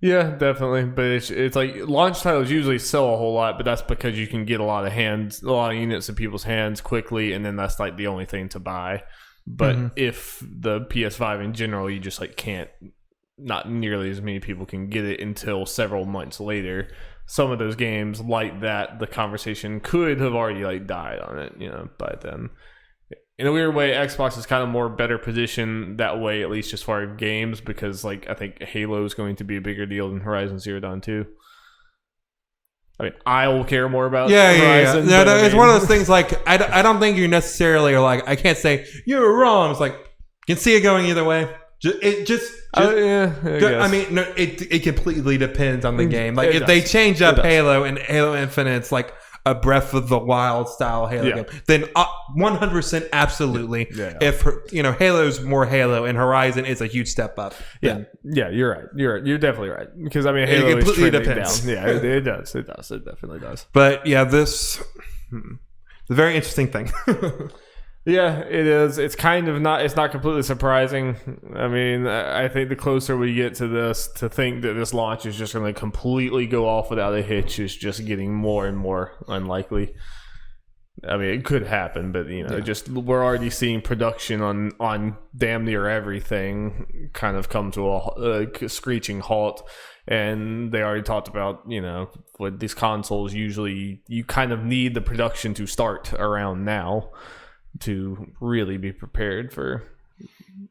S1: definitely. But it's like launch titles usually sell a whole lot, but that's because you can get a lot of units in people's hands quickly, and then that's like the only thing to buy. But if the PS5 in general, you just like can't, not nearly as many people can get it until several months later. Some of those games like that, the conversation could have already like died on it, by then. In a weird way, Xbox is kind of more better positioned that way, at least as far as games, because like I think Halo is going to be a bigger deal than Horizon Zero Dawn 2. I will care more about Horizon.
S2: No, it's one of those things, like, I don't think you necessarily are like, I can't say, you're wrong. It's like, you can see it going either way. I mean, no, it completely depends on the game. Like if they change up Halo and Halo Infinite's like a Breath of the Wild style Halo game, then 100% absolutely. If Halo's more Halo and Horizon is a huge step up.
S1: You're right. You're definitely right, because I mean Halo
S2: it completely depends.
S1: Down. Yeah, it does. It definitely does.
S2: But yeah, this is a very interesting thing.
S1: Yeah, it is. It's kind of not. It's not completely surprising. I mean, I think the closer we get to this, to think that this launch is just going to completely go off without a hitch is just getting more and more unlikely. I mean, it could happen, but just we're already seeing production on damn near everything kind of come to a screeching halt. And they already talked about, with these consoles, usually you kind of need the production to start around now to really be prepared for.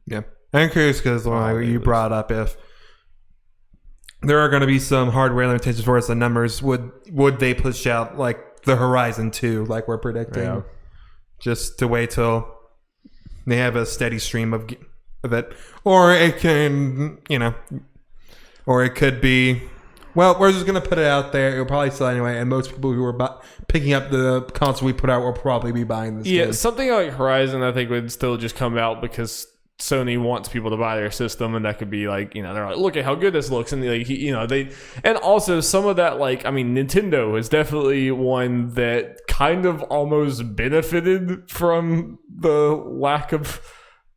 S2: Yeah, I'm curious because you brought up if there are going to be some hardware limitations for us, the numbers would they push out like the Horizon 2 like we're predicting, just to wait till they have a steady stream of it, or it can or it could be. Well, we're just going to put it out there. It'll probably sell anyway, and most people who are picking up the console we put out will probably be buying this game.
S1: Something like Horizon, I think, would still just come out because Sony wants people to buy their system, and that could be like, they're like, look at how good this looks, and and also some of that, like, I mean, Nintendo is definitely one that kind of almost benefited from the lack of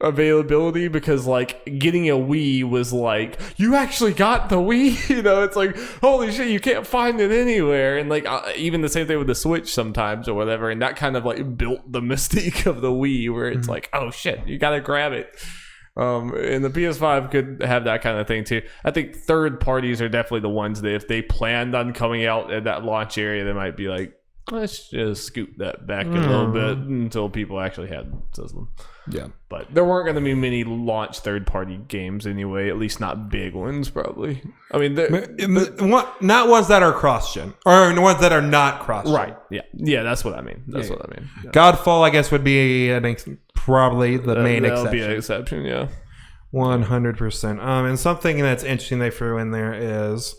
S1: availability, because like getting a Wii was like, you actually got the Wii. It's like, holy shit, you can't find it anywhere. And like even the same thing with the Switch sometimes or whatever, and that kind of like built the mystique of the Wii, where it's like, oh shit, you gotta grab it. And the PS5 could have that kind of thing too. I think third parties are definitely the ones that if they planned on coming out at that launch area, they might be like, let's just scoop that back a little bit until people actually had the system.
S2: Yeah.
S1: But there weren't going to be many launch third-party games anyway, at least not big ones, probably. I mean,
S2: not ones that are cross-gen, or ones that are not cross-gen.
S1: Right, yeah, that's what I mean. That's what I mean. Yeah.
S2: Godfall, I guess, would be probably the main exception.
S1: That'll be an exception, yeah.
S2: 100%. And something that's interesting they threw in there is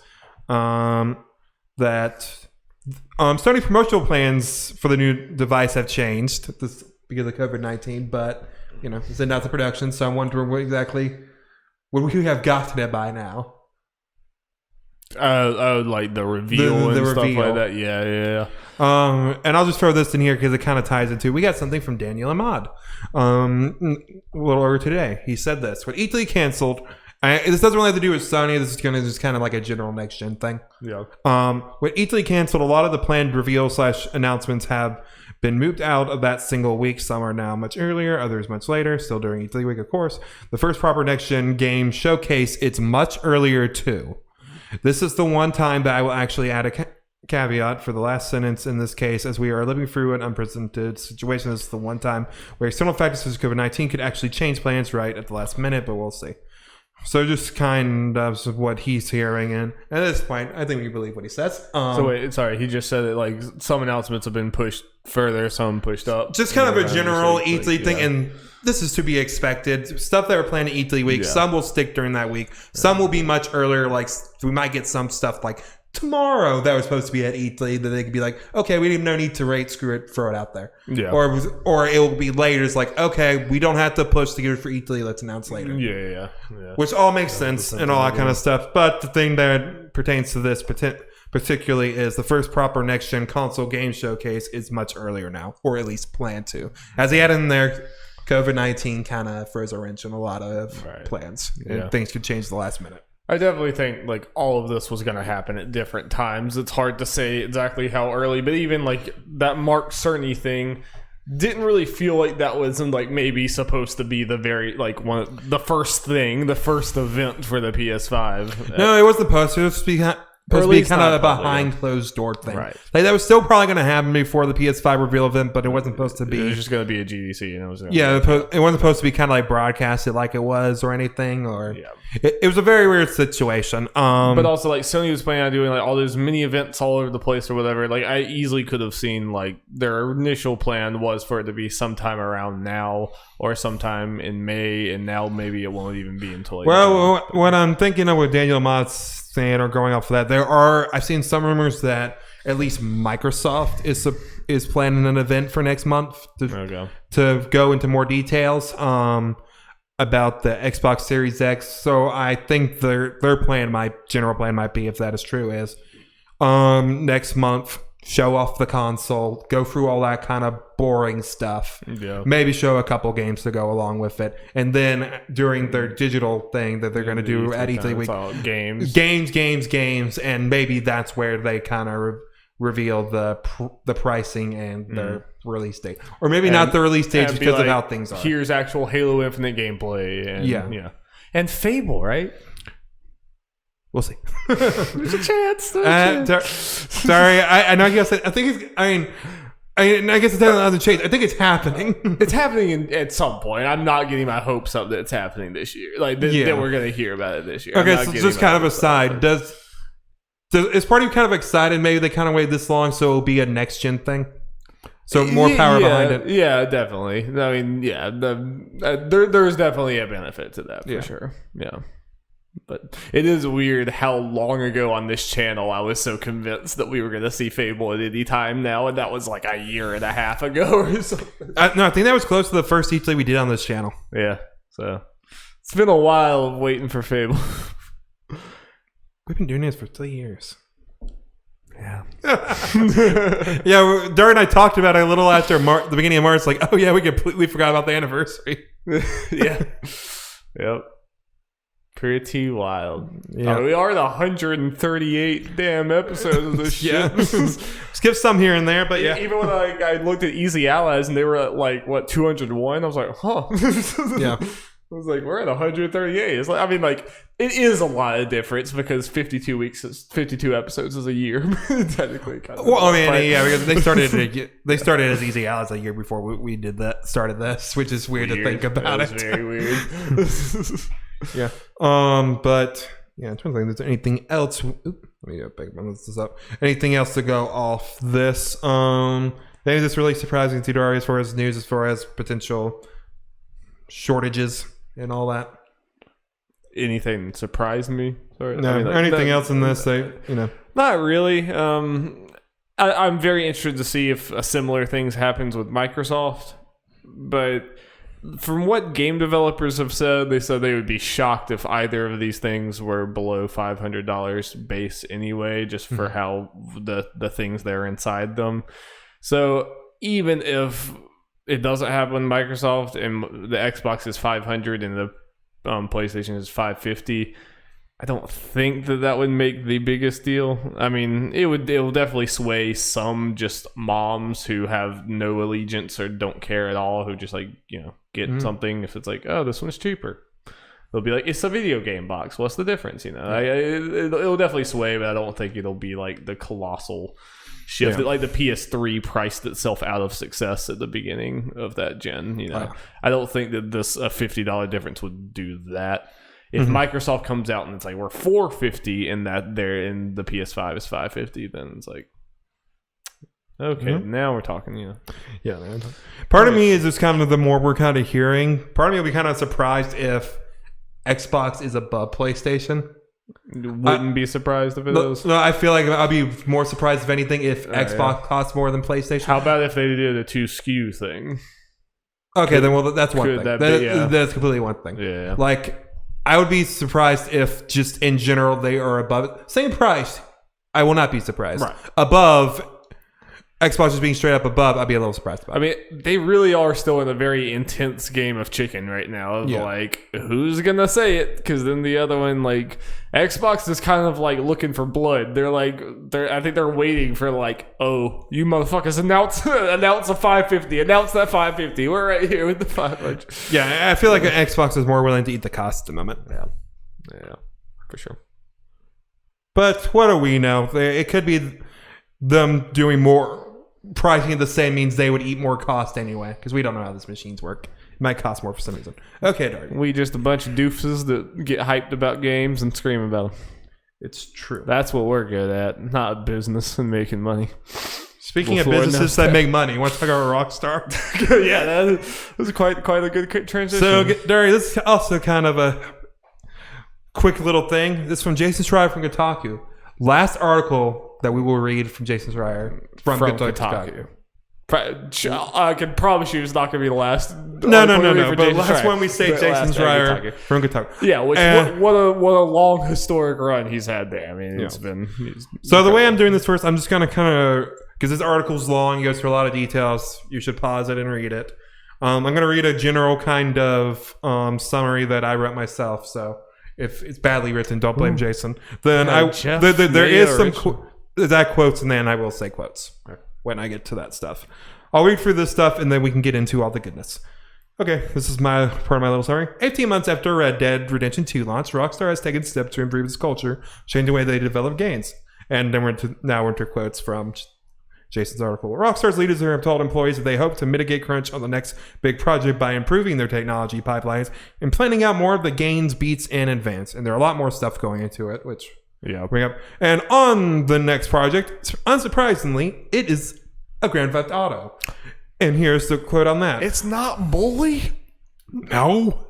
S2: that Sony promotional plans for the new device have changed because of COVID-19, but it's not the production, so I'm wondering would we have gotten it by now?
S1: Like the reveal and stuff like that. Yeah.
S2: And I'll just throw this in here because it kind of ties into. We got something from Daniel Ahmad a little earlier today. He said this: when E3 canceled. This doesn't really have to do with Sony. This is going to just kind of like a general next gen thing.
S1: Yeah.
S2: When E3 canceled, a lot of the planned reveal/announcements have been moved out of that single week. Some are now much earlier, others much later. Still during E3 week, of course. The first proper next gen game showcase, it's much earlier too. This is the one time that I will actually add a caveat for the last sentence in this case, as we are living through an unprecedented situation. This is the one time where external factors such as COVID-19 could actually change plans right at the last minute, but we'll see. So just kind of what he's hearing, and at this point, I think we believe what he says.
S1: So wait, sorry, he just said that like some announcements have been pushed further, some pushed up.
S2: Just kind of a general E3 thing, and this is to be expected. Stuff that were planned at E3 week, some will stick during that week. Some will be much earlier, like we might get some stuff like tomorrow that was supposed to be at E3 that they could be like, okay, we didn't no need to rate, screw it, throw it out there.
S1: Yeah.
S2: Or it will be later. It's like, okay, we don't have to push to get it for E3. Let's announce later.
S1: Yeah.
S2: Which all makes sense and all that kind of stuff. But the thing that pertains to this particularly is the first proper next gen console game showcase is much earlier now, or at least planned to. As he had in there, COVID-19 kind of throws a wrench in a lot of plans. And things could change the last minute.
S1: I definitely think like all of this was going to happen at different times. It's hard to say exactly how early, but even like that Mark Cerny thing didn't really feel like that was like maybe supposed to be the very like the first event for the PS5.
S2: No, it was the poster. supposed to be kind of a behind closed door thing.
S1: Right.
S2: Like that was still probably going to happen before the PS5 reveal event, but it wasn't supposed to be.
S1: It was just going to be a GDC. And
S2: it wasn't supposed to be kind of like broadcasted like it was or anything. Or it was a very weird situation.
S1: But also, like Sony was planning on doing like all those mini events all over the place or whatever. Like I easily could have seen like their initial plan was for it to be sometime around now or sometime in May, and now maybe it won't even be until. Like,
S2: well, what I'm thinking of with Daniel Mott's saying or going off of that, I've seen some rumors that at least Microsoft is planning an event for next month to go into more details about the Xbox Series X. So I think their plan, my general plan might be, if that is true, is next month show off the console, go through all that kind of boring stuff, maybe show a couple games to go along with it, and then during their digital thing that they're going to do at E3 week, games, and maybe that's where they kind of reveal the pricing and the release date, or maybe not the release date just because of how things are.
S1: Here's actual Halo Infinite gameplay, and and Fable, right?
S2: We'll see.
S1: There's a chance.
S2: Sorry, I know. I guess I think it's. I guess it's on the change. I think it's happening.
S1: It's happening at some point. I'm not getting my hopes up that it's happening this year. Like that we're going to hear about it this year.
S2: Okay, so just kind of aside. Is part of you kind of excited? Maybe they kind of waited this long, so it'll be a next gen thing. So more power behind it.
S1: Yeah, definitely. I mean, there's definitely a benefit to that for sure. Yeah. But it is weird how long ago on this channel I was so convinced that we were going to see Fable at any time now, and that was like a year and a half ago or something.
S2: No, I think that was close to the first E3 we did on this channel.
S1: Yeah, so it's been a while of waiting for Fable.
S2: We've been doing this for 3 years.
S1: Yeah.
S2: Yeah, Dar and I talked about it a little after the beginning of March, like, oh yeah, we completely forgot about the anniversary.
S1: Yeah. Yep. Pretty wild.
S2: Yeah.
S1: We are the 138 damn episodes of this shit.
S2: Skip some here and there, but yeah.
S1: Even when I looked at Easy Allies and they were at like, what, 201? I was like, huh.
S2: Yeah.
S1: I was like, we're at 138. It's like, I mean, like, it is a lot of difference because 52 episodes is a year. Technically. Kind of
S2: well, I mean, yeah, because they started as Easy Allies a year before we started this, which is weird to think about.
S1: It's very weird.
S2: Yeah. But yeah, I'm trying to think if there's anything else. Let me balance this up. Anything else to go off this? Maybe this really surprising to Darby as far as news, as far as potential shortages and all that.
S1: Anything surprised me? Sorry.
S2: No, anything else in this?
S1: Not really. I'm very interested to see if a similar things happens with Microsoft, but from what game developers have said, they said they would be shocked if either of these things were below $500 base anyway, just for how the things that are inside them. So even if it doesn't happen with Microsoft and the Xbox is $500 and the PlayStation is $550, I don't think that would make the biggest deal. I mean, it will definitely sway some just moms who have no allegiance or don't care at all, who just like, get something if it's like, oh, this one's cheaper. They'll be like, it's a video game box. What's the difference? It'll definitely sway, but I don't think it'll be like the colossal shift. Like the PS3 priced itself out of success at the beginning of that gen. I don't think that this a $50 difference would do that. If Microsoft comes out and it's like we're $450 and that they're in the PS5 is $550, then it's like, okay, now we're talking.
S2: Yeah. Part of me is just kind of the more we're kind of hearing. Part of me will be kind of surprised if Xbox is above PlayStation.
S1: Wouldn't be surprised if it is.
S2: No, I feel like I'll be more surprised if anything if Xbox costs more than PlayStation.
S1: How about if they did a 2 SKU thing?
S2: Okay, then that's one thing. That's completely one thing.
S1: Yeah.
S2: Like, I would be surprised if just in general they are above same price. I will not be surprised.
S1: Right.
S2: Above Xbox just being straight up above, I'd be a little surprised about it.
S1: I mean, they really are still in a very intense game of chicken right now. Of like, who's gonna say it? Because then the other one, like, Xbox is kind of like looking for blood. I think they're waiting for like, oh, you motherfuckers announce a 550, announce that 550. We're right here with the 500.
S2: Yeah, I feel like Xbox is more willing to eat the cost at the moment.
S1: Yeah, for sure.
S2: But what do we know? It could be them doing more pricing the same means they would eat more cost anyway, because we don't know how these machines work. It might cost more for some reason. Okay, Darby.
S1: We just a bunch of doofus that get hyped about games and scream about them.
S2: It's true.
S1: That's what we're good at, not business and making money.
S2: Speaking of businesses that make money, you want to talk about Rockstar?
S1: Yeah, that was quite a good transition.
S2: So, Darby, this is also kind of a quick little thing. This is from Jason Schreier from Kotaku. Last article that we will read from Jason Schreier from Kotaku.
S1: I can promise you it's not going to be the last.
S2: No. But last one we say Jason Schreier from Kotaku.
S1: Yeah, what a long historic run he's had there. I mean, it's been.
S2: So the way I'm doing this first, I'm just going to kind of, because this article's long, it goes through a lot of details. You should pause it and read it. I'm going to read a general kind of summary that I wrote myself. So if it's badly written, don't blame Jason. Then there is some exact quotes, and then I will say quotes when I get to that stuff. I'll read through this stuff, and then we can get into all the goodness. Okay, this is my part of my little summary. 18 months after Red Dead Redemption 2 launch, Rockstar has taken steps to improve its culture, change the way they develop games. And then we're into quotes from Jason's article. Rockstar's leaders have told employees that they hope to mitigate crunch on the next big project by improving their technology pipelines and planning out more of the gains, beats in advance. And there are a lot more stuff going into it, which I'll bring up. And on the next project, unsurprisingly, it is a Grand Theft Auto. And here's the quote on that.
S1: It's not Bully?
S2: No.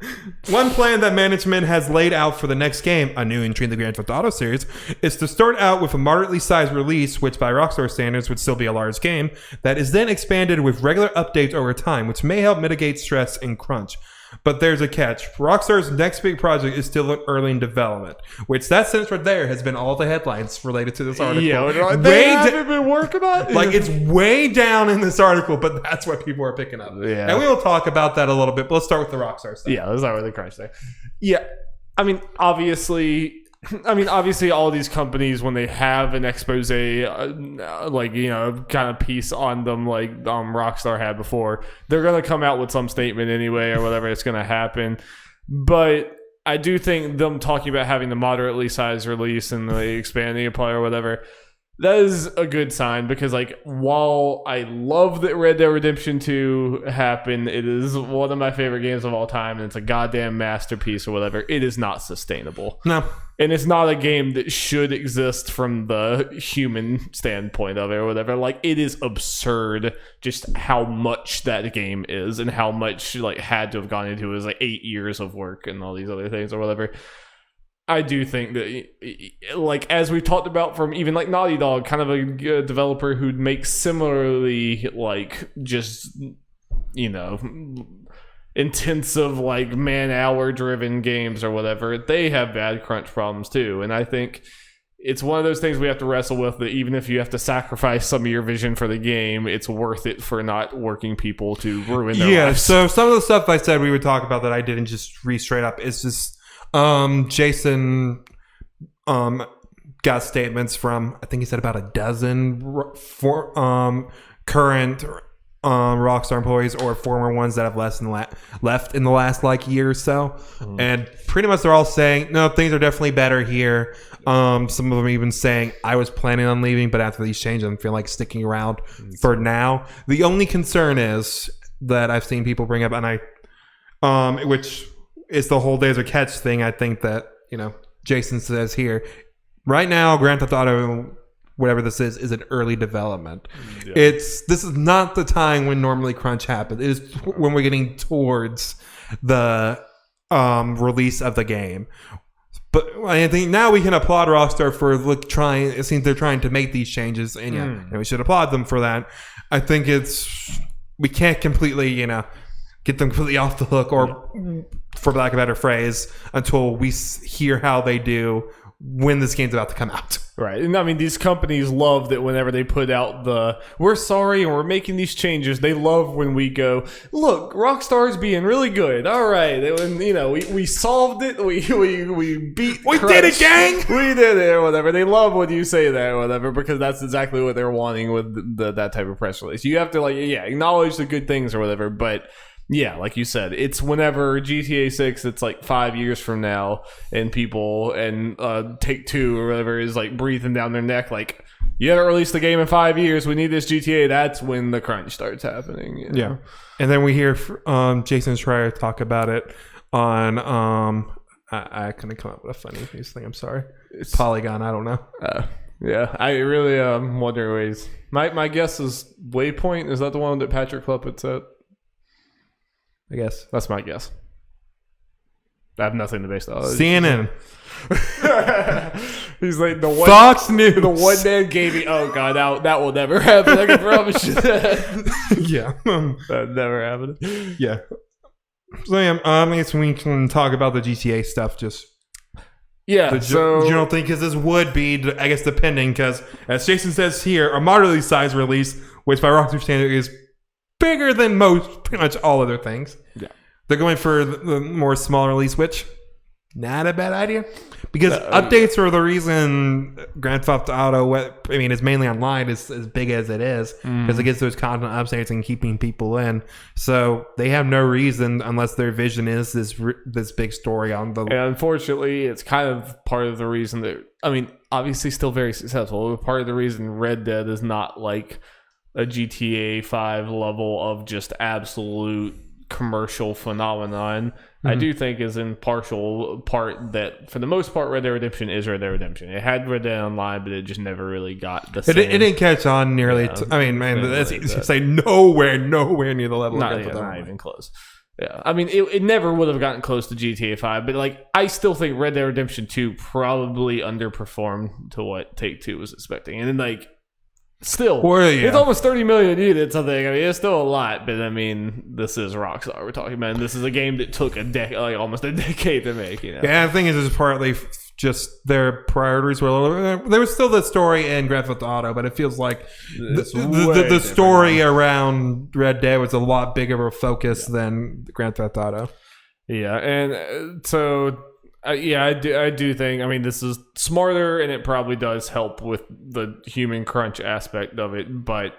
S2: One plan that management has laid out for the next game, a new entry in the Grand Theft Auto series, is to start out with a moderately sized release, which by Rockstar standards would still be a large game, that is then expanded with regular updates over time, which may help mitigate stress and crunch. But there's a catch. Rockstar's next big project is still early in development, which that sentence right there has been all the headlines related to this article.
S1: Yeah, they haven't been working on it.
S2: Like, it's way down in this article, but that's what people are picking up.
S1: Yeah.
S2: And we will talk about that a little bit, but let's start with the Rockstar stuff.
S1: Yeah, let's start with the crunch thing. Yeah, I mean, obviously, all these companies, when they have an expose, kind of piece on them, like Rockstar had before, they're gonna come out with some statement anyway, or whatever it's gonna happen. But I do think them talking about having the moderately sized release and the expanding apply or whatever, that is a good sign, because like, while I love that Red Dead Redemption 2 happened, it is one of my favorite games of all time, and it's a goddamn masterpiece or whatever, it is not sustainable.
S2: No.
S1: And it's not a game that should exist from the human standpoint of it or whatever. Like, it is absurd just how much that game is and how much like had to have gone into it. It was like 8 years of work and all these other things or whatever. I do think that, like, as we've talked about from even like Naughty Dog, kind of a developer who makes similarly like just, intensive, like, man-hour driven games or whatever, they have bad crunch problems too. And I think it's one of those things we have to wrestle with, that even if you have to sacrifice some of your vision for the game, it's worth it for not working people to ruin their lives.
S2: So some of the stuff I said we would talk about that I didn't just read straight up is just Jason got statements from, I think he said about a dozen current Rockstar employees or former ones that have left in the last like year or so, and pretty much they're all saying no, things are definitely better here. Some of them even saying I was planning on leaving, but after these changes I feel like sticking around for now. The only concern is that I've seen people bring up, and which is the whole days or catch thing. I think that Jason says here right now Grand Theft Auto, whatever this is in early development. Yeah. This is not the time when normally crunch happens. It is when we're getting towards the release of the game. But I think now we can applaud Rockstar for trying. It seems they're trying to make these changes, and we should applaud them for that. I think we can't completely get them completely off the hook, or for lack of a better phrase, until we hear how they do when this game's about to come out.
S1: Right. And I mean, these companies love that whenever they put out we're sorry and we're making these changes, they love when we go, look, Rockstar's being really good. All right. When, we solved it. We beat
S2: We
S1: crunch.
S2: did it, gang!
S1: We did it or whatever. They love when you say that or whatever, because that's exactly what they're wanting with that type of press release. You have to acknowledge the good things or whatever, but Yeah, like you said, it's whenever GTA 6, it's like 5 years from now, and people and Take-Two or whatever is like breathing down their neck, like, you haven't released the game in 5 years, we need this GTA. That's when the crunch starts happening. You know?
S2: Yeah. And then we hear Jason Schreier talk about it on, I couldn't come up with a funny news thing, I'm sorry. It's Polygon, I don't know.
S1: Yeah, I really wonder ways. My guess is Waypoint. Is that the one that Patrick Klepek said?
S2: I guess.
S1: That's my guess. I have nothing to base that on.
S2: CNN.
S1: He's like the one
S2: Fox News.
S1: The one man gave me. Oh god, that will never happen. I can promise you that.
S2: Yeah,
S1: that never happened.
S2: Yeah. So yeah, I guess we can talk about the GTA stuff. Just
S1: yeah. So
S2: general thing, because this would be, I guess, depending. Because as Jason says here, a moderately sized release, which by Rockstar standard is bigger than pretty much all other things.
S1: Yeah.
S2: They're going for the more small release, which not a bad idea. Because updates are the reason Grand Theft Auto, is mainly online, is as big as it is. Because it gets those content updates and keeping people in. So they have no reason, unless their vision is this big story on the...
S1: And unfortunately, it's kind of part of the reason that... obviously still very successful. Part of the reason Red Dead is not like a GTA 5 level of just absolute commercial phenomenon, I do think is in partial part that for the most part Red Dead Redemption is Red Dead Redemption. It had Red Dead Online, but it just never really got the same.
S2: It didn't catch on nearly. That's just say nowhere near the level.
S1: Not even close. Yeah, it never would have gotten close to GTA 5, but like I still think Red Dead Redemption 2 probably underperformed to what Take-Two was expecting, and then like. Still, it's almost 30 million units, I think. It's still a lot, but this is Rockstar we're talking about. And this is a game that took almost a decade to make.
S2: Yeah, I think it's partly just their priorities were a little. There was still the story in Grand Theft Auto, but it feels like the story around Red Dead was a lot bigger of a focus than Grand Theft Auto.
S1: Yeah, and so. I do think, this is smarter, and it probably does help with the human crunch aspect of it, but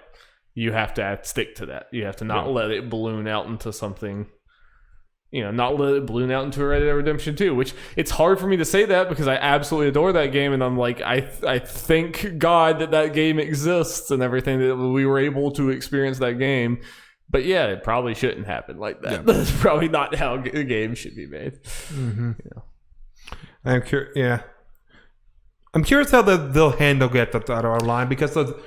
S1: you have to stick to that. You have to not let it balloon out into something, not let it balloon out into a Red Dead Redemption 2, which it's hard for me to say that because I absolutely adore that game, and I'm like, I thank God that game exists and everything, that we were able to experience that game. But yeah, it probably shouldn't happen like that. Yeah. That's probably not how a game should be made.
S2: Mm-hmm. I'm curious. I'm curious how they'll handle Grand Theft Auto Online because the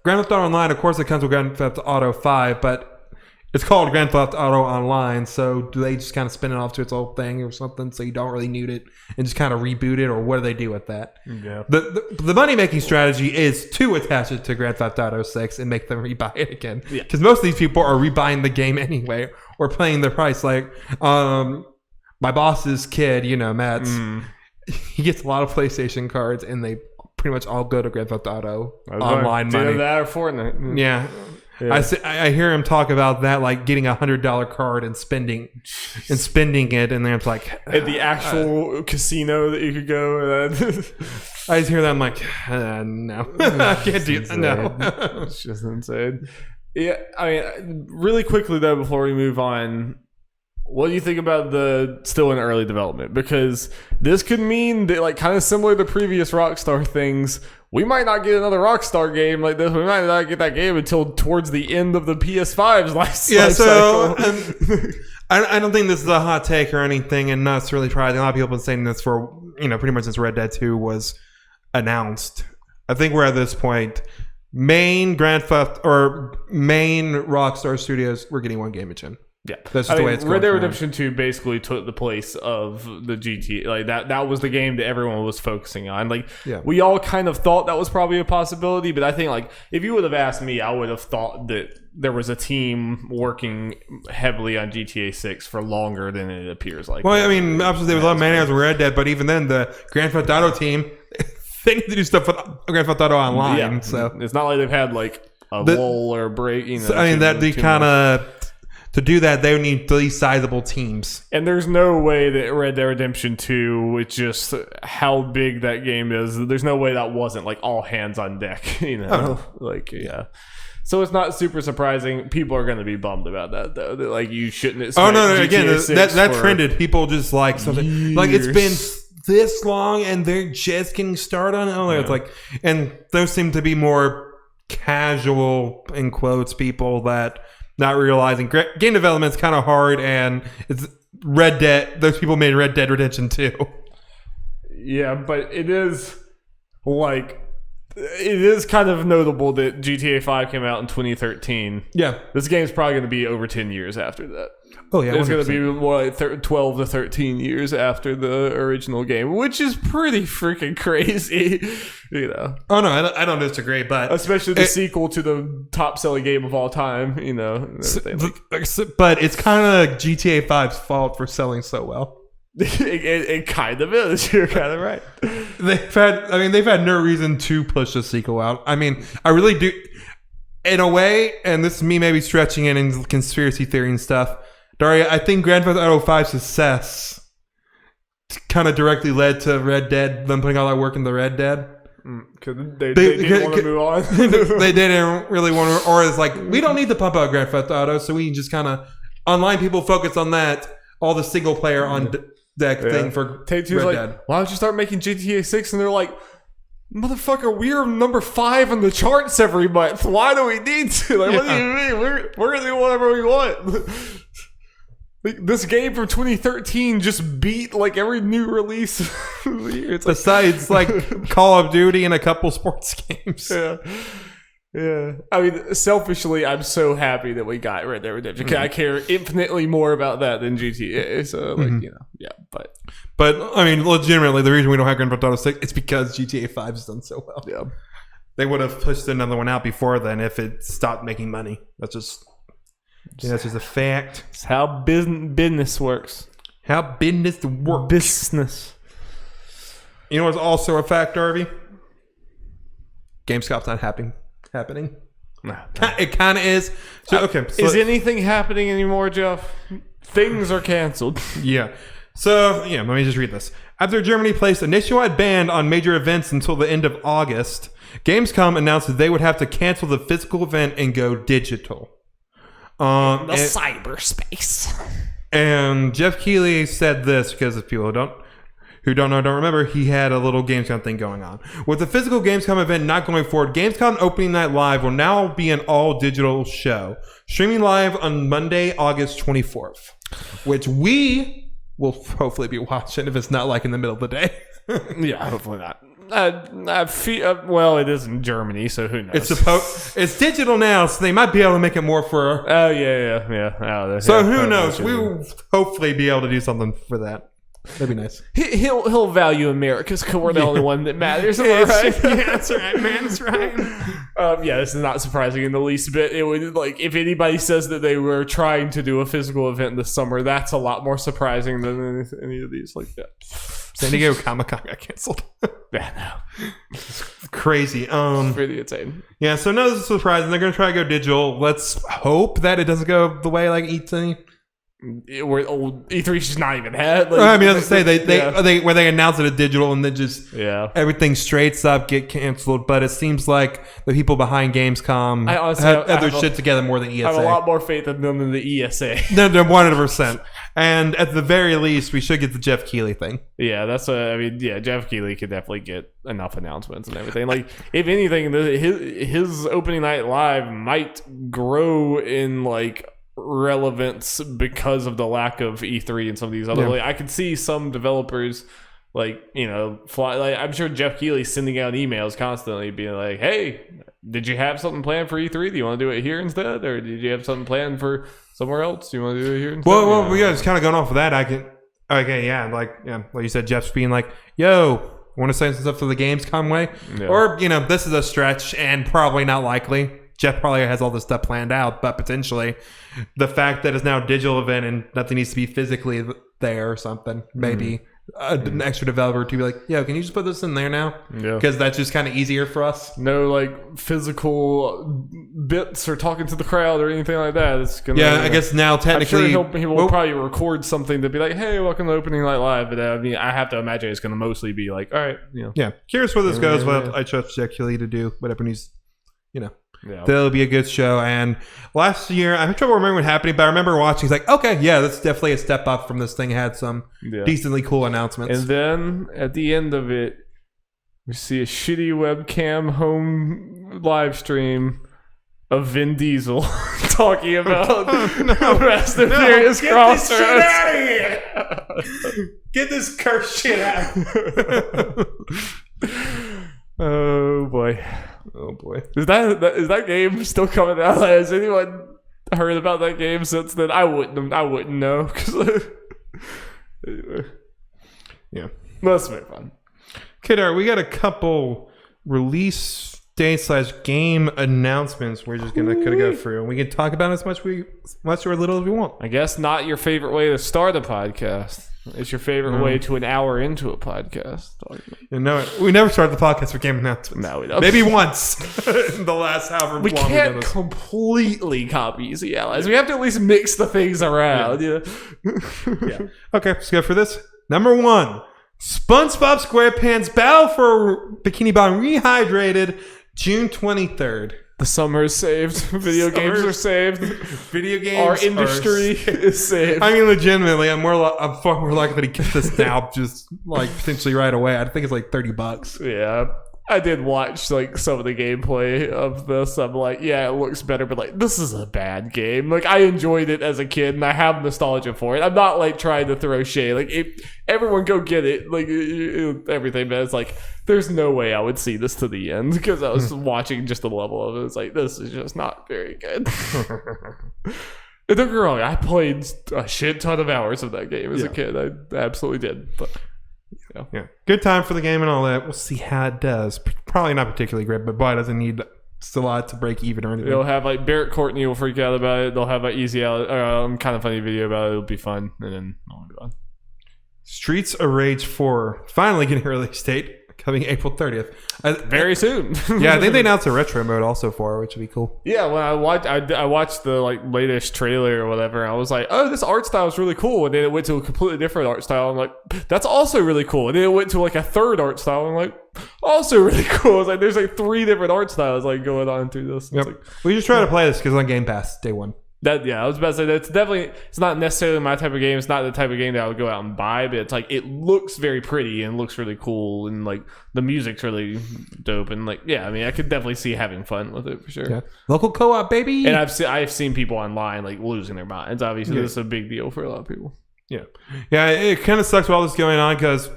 S2: Grand Theft Auto Online, of course, it comes with Grand Theft Auto 5, but it's called Grand Theft Auto Online. So do they just kind of spin it off to its own thing or something, so you don't really need it and just kind of reboot it, or what do they do with that?
S1: Yeah.
S2: The money making strategy is to attach it to Grand Theft Auto 6 and make them rebuy it again.
S1: Yeah.
S2: Because most of these people are rebuying the game anyway or paying the price. Like my boss's kid, Matt's, he gets a lot of PlayStation cards, and they pretty much all go to Grand Theft Auto Online money.
S1: That or Fortnite.
S2: Yeah. I hear him talk about that, like getting $100 card and spending it, and then it's like
S1: at the actual casino that you could go.
S2: I just hear that, I'm like, no, I can't do that. No,
S1: it's just insane. Yeah, really quickly though, before we move on. What do you think about the still in early development? Because this could mean that, like, kind of similar to previous Rockstar things, we might not get another Rockstar game like this. We might not get that game until towards the end of the PS5's life cycle.
S2: I don't think this is a hot take or anything, and not really surprising. A lot of people have been saying this for, pretty much since Red Dead 2 was announced. I think we're at this point. Main Rockstar Studios, we're getting one game each in.
S1: Yeah,
S2: that's just the way it's going.
S1: Red Dead Redemption 2 basically took the place of the GTA. Like that was the game that everyone was focusing on. Like we all kind of thought that was probably a possibility, but I think like if you would have asked me, I would have thought that there was a team working heavily on GTA 6 for longer than it appears like.
S2: Well, obviously there was a lot of man-hours with Red Dead, but even then, the Grand Theft Auto team, they need to do stuff with Grand Theft Auto Online.
S1: Yeah.
S2: So
S1: it's not like they've had like a lull or a break.
S2: To do that, they would need 3 sizable teams.
S1: And there's no way that Red Dead Redemption 2, with just how big that game is, there's no way that wasn't like all hands on deck, So it's not super surprising. People are going to be bummed about that, though. That, like, you shouldn't expect
S2: no.
S1: GTA
S2: Again,
S1: 6
S2: that
S1: for
S2: trended. People just like something.
S1: years.
S2: Like, it's been this long and they're just getting started on it.
S1: Yeah.
S2: It's like, and those seem to be more casual, in quotes, people that not realizing game development's kind of hard, and it's Red Dead. Those people made Red Dead Redemption 2.
S1: Yeah, but it is like it is kind of notable that GTA 5 came out in 2013.
S2: Yeah,
S1: this game's probably going to be over 10 years after that.
S2: Oh yeah,
S1: it's going to
S2: 100%.
S1: be more like 12 to 13 years after the original game, which is pretty freaking crazy, you know.
S2: Oh no, I don't disagree, but
S1: especially the sequel to the top-selling game of all time, you know. And everything.
S2: But it's kind of GTA 5's fault for selling so well.
S1: It kind of is. You're kind of right.
S2: They've had no reason to push the sequel out. I mean, I really do, in a way, and this is me maybe stretching it in conspiracy theory and stuff. Daria, I think Grand Theft Auto 5's success kind of directly led to Red Dead, them putting all that work into Red Dead.
S1: Because they didn't want to move on.
S2: They didn't really want to, or it's like, we don't need to pump out Grand Theft Auto, so we just kind of, online people focus on that, all the single player on deck thing for
S1: Take-Two's like,
S2: Dead.
S1: why don't you start making GTA 6? And they're like, motherfucker, we're number 5 on the charts every month. Why do we need to? Like, what do you mean? We're going to do whatever we want. Like, this game from 2013 just beat like every new release of the year. It's like,
S2: besides like Call of Duty and a couple sports games.
S1: Yeah. I mean, selfishly, I'm so happy that we got Red Dead Redemption. I care infinitely more about that than GTA. So, like, you know, But
S2: I mean, legitimately, the reason we don't have Grand Theft Auto 6 is because GTA 5 has done so well.
S1: Yeah.
S2: They would have pushed another one out before then if it stopped making money. That's just a fact.
S1: It's how business works.
S2: How business works.
S1: Business.
S2: You know what's also a fact, Darby? Gamescom's not happening. It kind of is. So, okay. So,
S1: is anything happening anymore, Jeff? Things are canceled.
S2: Yeah. So, let me just read this. After Germany placed a nationwide ban on major events until the end of August, Gamescom announced that they would have to cancel the physical event and go digital.
S1: Cyberspace.
S2: And Jeff Keighley said this, because if people who don't remember, he had a little Gamescom thing going on. With the physical Gamescom event not going forward, Gamescom Opening Night Live will now be an all-digital show, streaming live on Monday, August 24th, which we will hopefully be watching if it's not like in the middle of the day.
S1: Yeah, hopefully not. Well, it is in Germany, so who knows?
S2: It's digital now, so they might be able to make it more for.
S1: Oh yeah.
S2: So who knows? We will hopefully be able to do something for that. That'd be nice.
S1: He'll value America's because we're the only one that matters. Right?
S2: Yeah, that's right, man. That's right.
S1: This is not surprising in the least bit. It would, like, if anybody says that they were trying to do a physical event this summer, that's a lot more surprising than any of these. Like that.
S2: San Diego Comic-Con got canceled.
S1: Yeah, no.
S2: It's crazy.
S1: It's pretty insane.
S2: Yeah, so no, this is surprising. They're going to try to go digital. Let's hope that it doesn't go the way like E3.
S1: Where old E3's just not even had. Like,
S2: I mean, as I say, they where they announce it as digital and then just everything straights up get canceled. But it seems like the people behind Gamescom have their shit together more than ESA.
S1: I have a lot more faith in them than the ESA.
S2: They're 100%. And at the very least, we should get the Jeff Keighley thing.
S1: Yeah, Jeff Keighley could definitely get enough announcements and everything. Like, if anything, his opening night live might grow in like relevance because of the lack of E3 and some of these other. Like, I could see some developers fly. Like, I'm sure Jeff Keighley's sending out emails constantly, being like, "Hey, did you have something planned for E3? Do you want to do it here instead, or did you have something planned for somewhere else? Do you want to do it here instead?"
S2: Well, it's kind of going off of that. Like you said, Jeff's being like, "Yo, want to send some stuff to the Gamescom way?"
S1: Yeah.
S2: Or this is a stretch and probably not likely. Jeff probably has all this stuff planned out, but potentially the fact that it's now a digital event and nothing needs to be physically there or something, maybe an extra developer to be like, "Yo, can you just put this in there now?"
S1: Yeah,
S2: because that's just kind of easier for us.
S1: No, like, physical bits or talking to the crowd or anything like that. It's gonna.
S2: Yeah, I guess now technically
S1: he will probably record something to be like, "Hey, welcome to Opening Night Live." But I mean, I have to imagine it's going to mostly be like, "All right,
S2: Yeah, curious where this goes. But I trust Jeff Keighley to do whatever needs,
S1: Yeah.
S2: That'll be a good show. And last year, I have trouble remembering what happened, but I remember watching. It's like, okay, yeah, that's definitely a step up from this thing. It had some decently cool announcements.
S1: And then at the end of it, we see a shitty webcam home live stream of Vin Diesel talking about Fast and Furious Crossroads.
S2: Get this cursed shit out.
S1: Oh boy.
S2: Oh boy.
S1: Is that game still coming out? Has anyone heard about that game since then? I wouldn't know. Anyway.
S2: Yeah.
S1: Let's move on.
S2: Okay, Dar, we got a couple release date / game announcements we're just gonna go through, and we can talk about as much or little as we want.
S1: I guess not your favorite way to start a podcast. It's your favorite way to an hour into a podcast.
S2: No, we never started the podcast with game announcements.
S1: No, we don't.
S2: Maybe once in the last however
S1: we
S2: long
S1: can't
S2: we've done this.
S1: Completely copy Easy Allies. We have to at least mix the things around. Yeah.
S2: Okay, let's go for this. Number 1, SpongeBob SquarePants Battle for Bikini Bottom Rehydrated, June 23rd.
S1: The summer is saved. Video games are saved.
S2: Video games.
S1: Our industry is saved.
S2: I mean, legitimately, I'm far more likely to get this now, just like potentially right away. I think it's like $30.
S1: Yeah. I did watch like some of the gameplay of this. I'm like, yeah, it looks better, but like, this is a bad game. Like, I enjoyed it as a kid, and I have nostalgia for it. I'm not like trying to throw shade. Like, everyone go get it. Like, everything, but it's like, there's no way I would see this to the end because I was watching just the level of it. It's like, this is just not very good. Don't get me wrong, I played a shit ton of hours of that game as a kid. I absolutely did, but.
S2: Yeah, good time for the game and all that. We'll see how it does. Probably not particularly great, but boy, it doesn't need a lot to break even or anything.
S1: They'll have like Barrett Courtney will freak out about it. They'll have like easy out, kind of funny video about it. It'll be fun, and then I'll go on.
S2: Streets of Rage 4 finally getting a release date. Coming April 30th.
S1: Very soon.
S2: Yeah, I think they announced a retro mode also for it, which would be cool.
S1: Yeah, when I watched the like latest trailer or whatever, I was like, oh, this art style is really cool. And then it went to a completely different art style. I'm like, that's also really cool. And then it went to like a third art style. I'm like, also really cool. I was like, there's like 3 different art styles like going on through this.
S2: Yep.
S1: Like,
S2: we just try to play this because on Game Pass, day 1.
S1: I was about to say it's not necessarily my type of game. It's not the type of game that I would go out and buy, but it's like it looks very pretty and looks really cool, and like the music's really dope, and like I mean I could definitely see having fun with it for sure.
S2: Yeah. Local co-op, baby.
S1: And I've seen people online like losing their minds. Obviously, this is a big deal for a lot of people.
S2: Yeah. It kind of sucks with all this going on because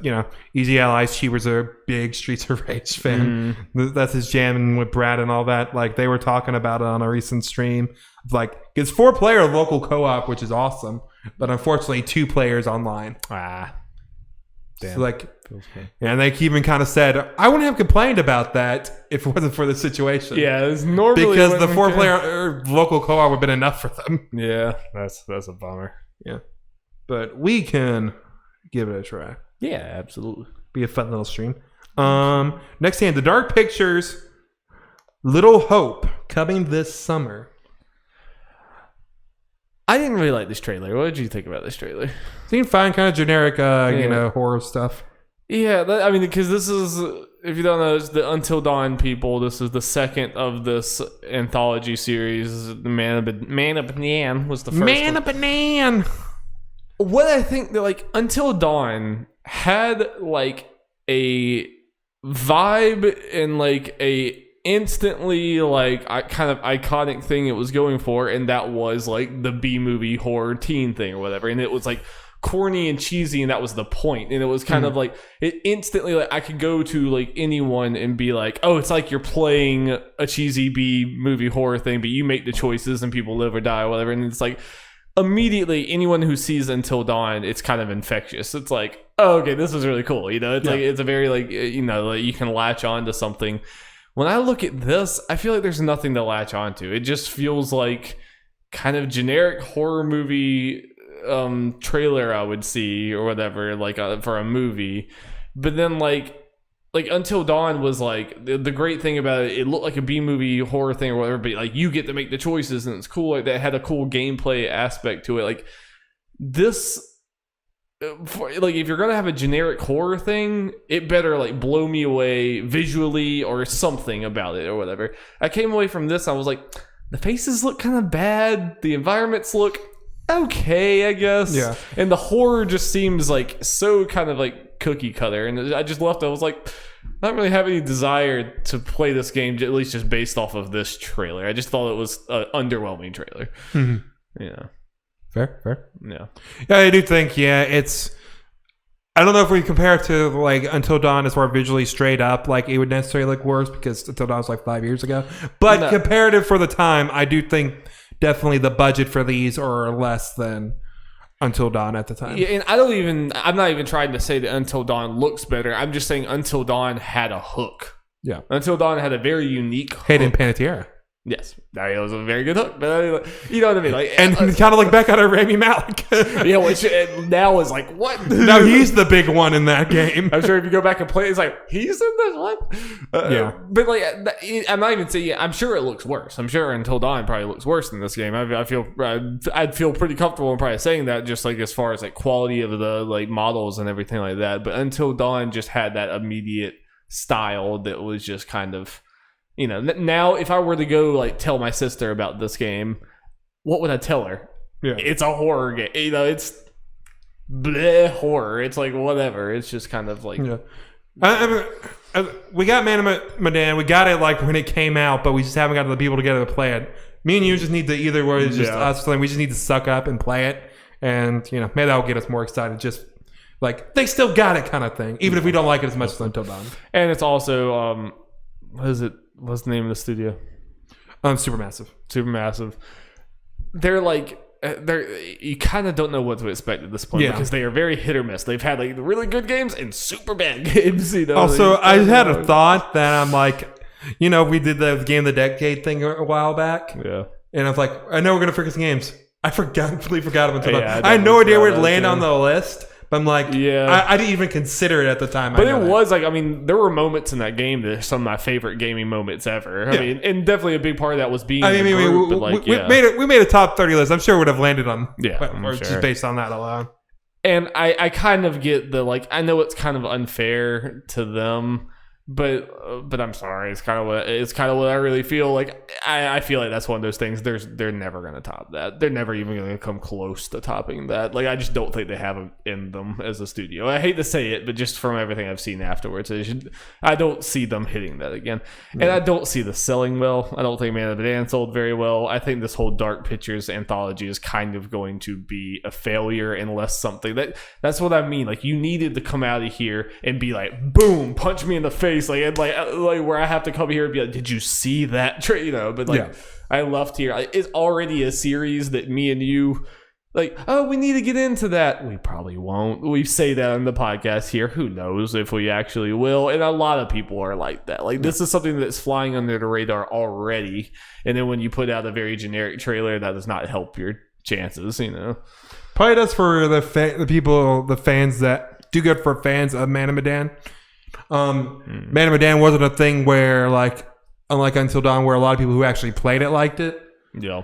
S2: Easy Allies, she was a big Streets of Rage fan. That's his jam, and with Brad and all that, like they were talking about it on a recent stream. Like it's 4-player local co-op, which is awesome, but unfortunately 2 players online.
S1: Damn.
S2: So like, and they even kind of said, I wouldn't have complained about that if it wasn't for the situation.
S1: Yeah, it's normally
S2: because the 4-player local co-op would have been enough for them.
S1: Yeah, that's a bummer.
S2: Yeah, but we can give it a try.
S1: Yeah, absolutely.
S2: Be a fun little stream. Next thing, The Dark Pictures, Little Hope, coming this summer.
S1: I didn't really like this trailer. What did you think about this trailer?
S2: Seemed fine, kind of generic, horror stuff.
S1: Yeah, I mean, because this is, if you don't know, it's the Until Dawn people. This is the second of this anthology series. The Man of Banan was the first
S2: Man
S1: one.
S2: of Banan!
S1: What I think that, like, Until Dawn had, like, a vibe and, like, a instantly like kind of iconic thing it was going for, and that was like the B-movie horror teen thing or whatever, and it was like corny and cheesy, and that was the point. And it was kind of like it instantly, like I could go to like anyone and be like, oh, it's like you're playing a cheesy B-movie horror thing, but you make the choices and people live or die or whatever. And it's like immediately anyone who sees Until Dawn, it's kind of infectious. It's like, oh, okay, this is really cool, it's like it's a very like like you can latch on to something. When I look at this, I feel like there's nothing to latch onto. It just feels like kind of generic horror movie trailer I would see or whatever, like for a movie. But then like Until Dawn was like the great thing about it. It looked like a B-movie horror thing or whatever, but like you get to make the choices, and it's cool. Like that had a cool gameplay aspect to it. Like this like if you're gonna have a generic horror thing, it better like blow me away visually or something about it or whatever. I came away from this, I was like, the faces look kind of bad, the environments look okay, I guess.
S2: Yeah.
S1: And the horror just seems like so kind of like cookie cutter, and I just left. I was like, I don't really have any desire to play this game, at least just based off of this trailer. I just thought it was an underwhelming trailer. Yeah.
S2: Fair.
S1: Yeah.
S2: Yeah, I do think, it's... I don't know if we compare it to, like, Until Dawn as far visually straight up, like, it would necessarily look worse because Until Dawn was, like, 5 years ago. But comparative for the time, I do think definitely the budget for these are less than Until Dawn at the time.
S1: Yeah, and I'm not even trying to say that Until Dawn looks better. I'm just saying Until Dawn had a hook.
S2: Yeah.
S1: Until Dawn had a very unique hook.
S2: Hayden Panettiere.
S1: Yes, that was a very good hook, but I mean, you know what I mean. Like,
S2: and kind of like back out of Rami Malek.
S1: Yeah, which now is like, what?
S2: Now he's the big one in that game.
S1: I'm sure if you go back and play, it's like he's in this one.
S2: Yeah,
S1: but like, I'm not even saying. I'm sure it looks worse. I'm sure Until Dawn probably looks worse than this game. I'd feel pretty comfortable in probably saying that, just like as far as like quality of the like models and everything like that. But Until Dawn just had that immediate style that was just kind of. You know, now if I were to go like tell my sister about this game, what would I tell her?
S2: Yeah, it's
S1: a horror game. You know, it's bleh horror. It's like whatever. It's just kind of like
S2: we got Man of Medan. We got it like when it came out, but we just haven't got the people together to play it. Me and you just need to either way. It's just us. We just need to suck up and play it, and you know, maybe that'll get us more excited. Just like they still got it, kind of thing. Even if we don't like it as much as Until Dawn.
S1: And it's also what is it? What's the name of the studio? Supermassive. They're like, you kind of don't know what to expect at this point because they are very hit or miss. They've had like really good games and super bad games. You know.
S2: Also, I had a thought that I'm like, you know, we did the Game of the Decade thing a while back.
S1: Yeah.
S2: And I was like, I know we're gonna forget some games. I completely forgot about Until Dawn. I had no idea where it landed on the list. But I'm like, I didn't even consider it at the time.
S1: But it was like, I mean, there were moments in that game that are some of my favorite gaming moments ever. I mean, and definitely a big part of that was being
S2: we made a top 30 list. I'm sure it would have landed on,
S1: sure.
S2: Just based on that alone.
S1: And I kind of get the, like, I know it's kind of unfair to them, but I'm sorry. It's kind of what I really feel like. I feel like that's one of those things. They're never gonna top that. They're never even gonna come close to topping that. Like, I just don't think they have it in them as a studio. I hate to say it, but just from everything I've seen afterwards, I don't see them hitting that again. And I don't see the selling well. I don't think Man of Medan sold very well. I think this whole Dark Pictures anthology is kind of going to be a failure unless something that's what I mean. Like, you needed to come out of here and be like, boom, punch me in the face. Like where I have to come here and be like, did you see that? You know, but like, I left here. It's already a series that me and you like, oh, we need to get into that. We probably won't. We say that on the podcast here. Who knows if we actually will? And a lot of people are like that. Like, this is something that's flying under the radar already. And then when you put out a very generic trailer, that does not help your chances, you know?
S2: Probably does for the fans that do good for fans of Man of Medan. Man of Medan wasn't a thing where, like, unlike Until Dawn, where a lot of people who actually played it liked it.
S1: Yeah.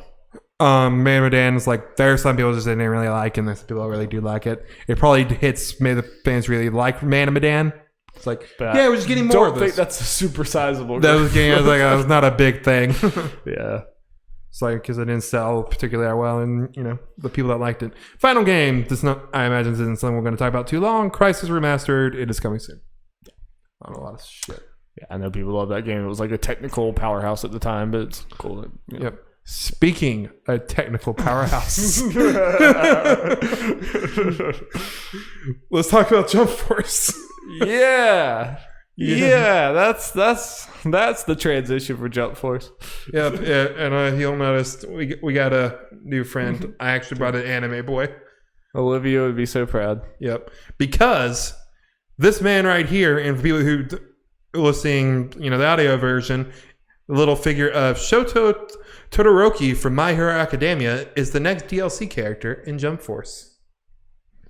S2: Man of Medan is like, there are some people just didn't really like it, and there's people who really do like it. It probably hits maybe the fans really like Man of Medan. It's like, we're just getting more of this. I don't think
S1: that's a super sizable.
S2: That was getting, I was like, that was not a big thing.
S1: Yeah.
S2: It's like, because it didn't sell particularly well, and, you know, the people that liked it. Final game, I imagine this isn't something we're going to talk about too long. Crysis Remastered, it is coming soon. On a lot of shit.
S1: Yeah, I know people love that game. It was like a technical powerhouse at the time, but it's cool. That, you know.
S2: Yep. Speaking of technical powerhouse, let's talk about Jump Force.
S1: Yeah, that's the transition for Jump Force.
S2: Yep, and you'll notice we got a new friend. I actually brought an anime boy.
S1: Olivia would be so proud.
S2: Yep, because this man right here, and for people who are listening, you know, the audio version, the little figure of Shoto Todoroki from My Hero Academia is the next DLC character in Jump Force.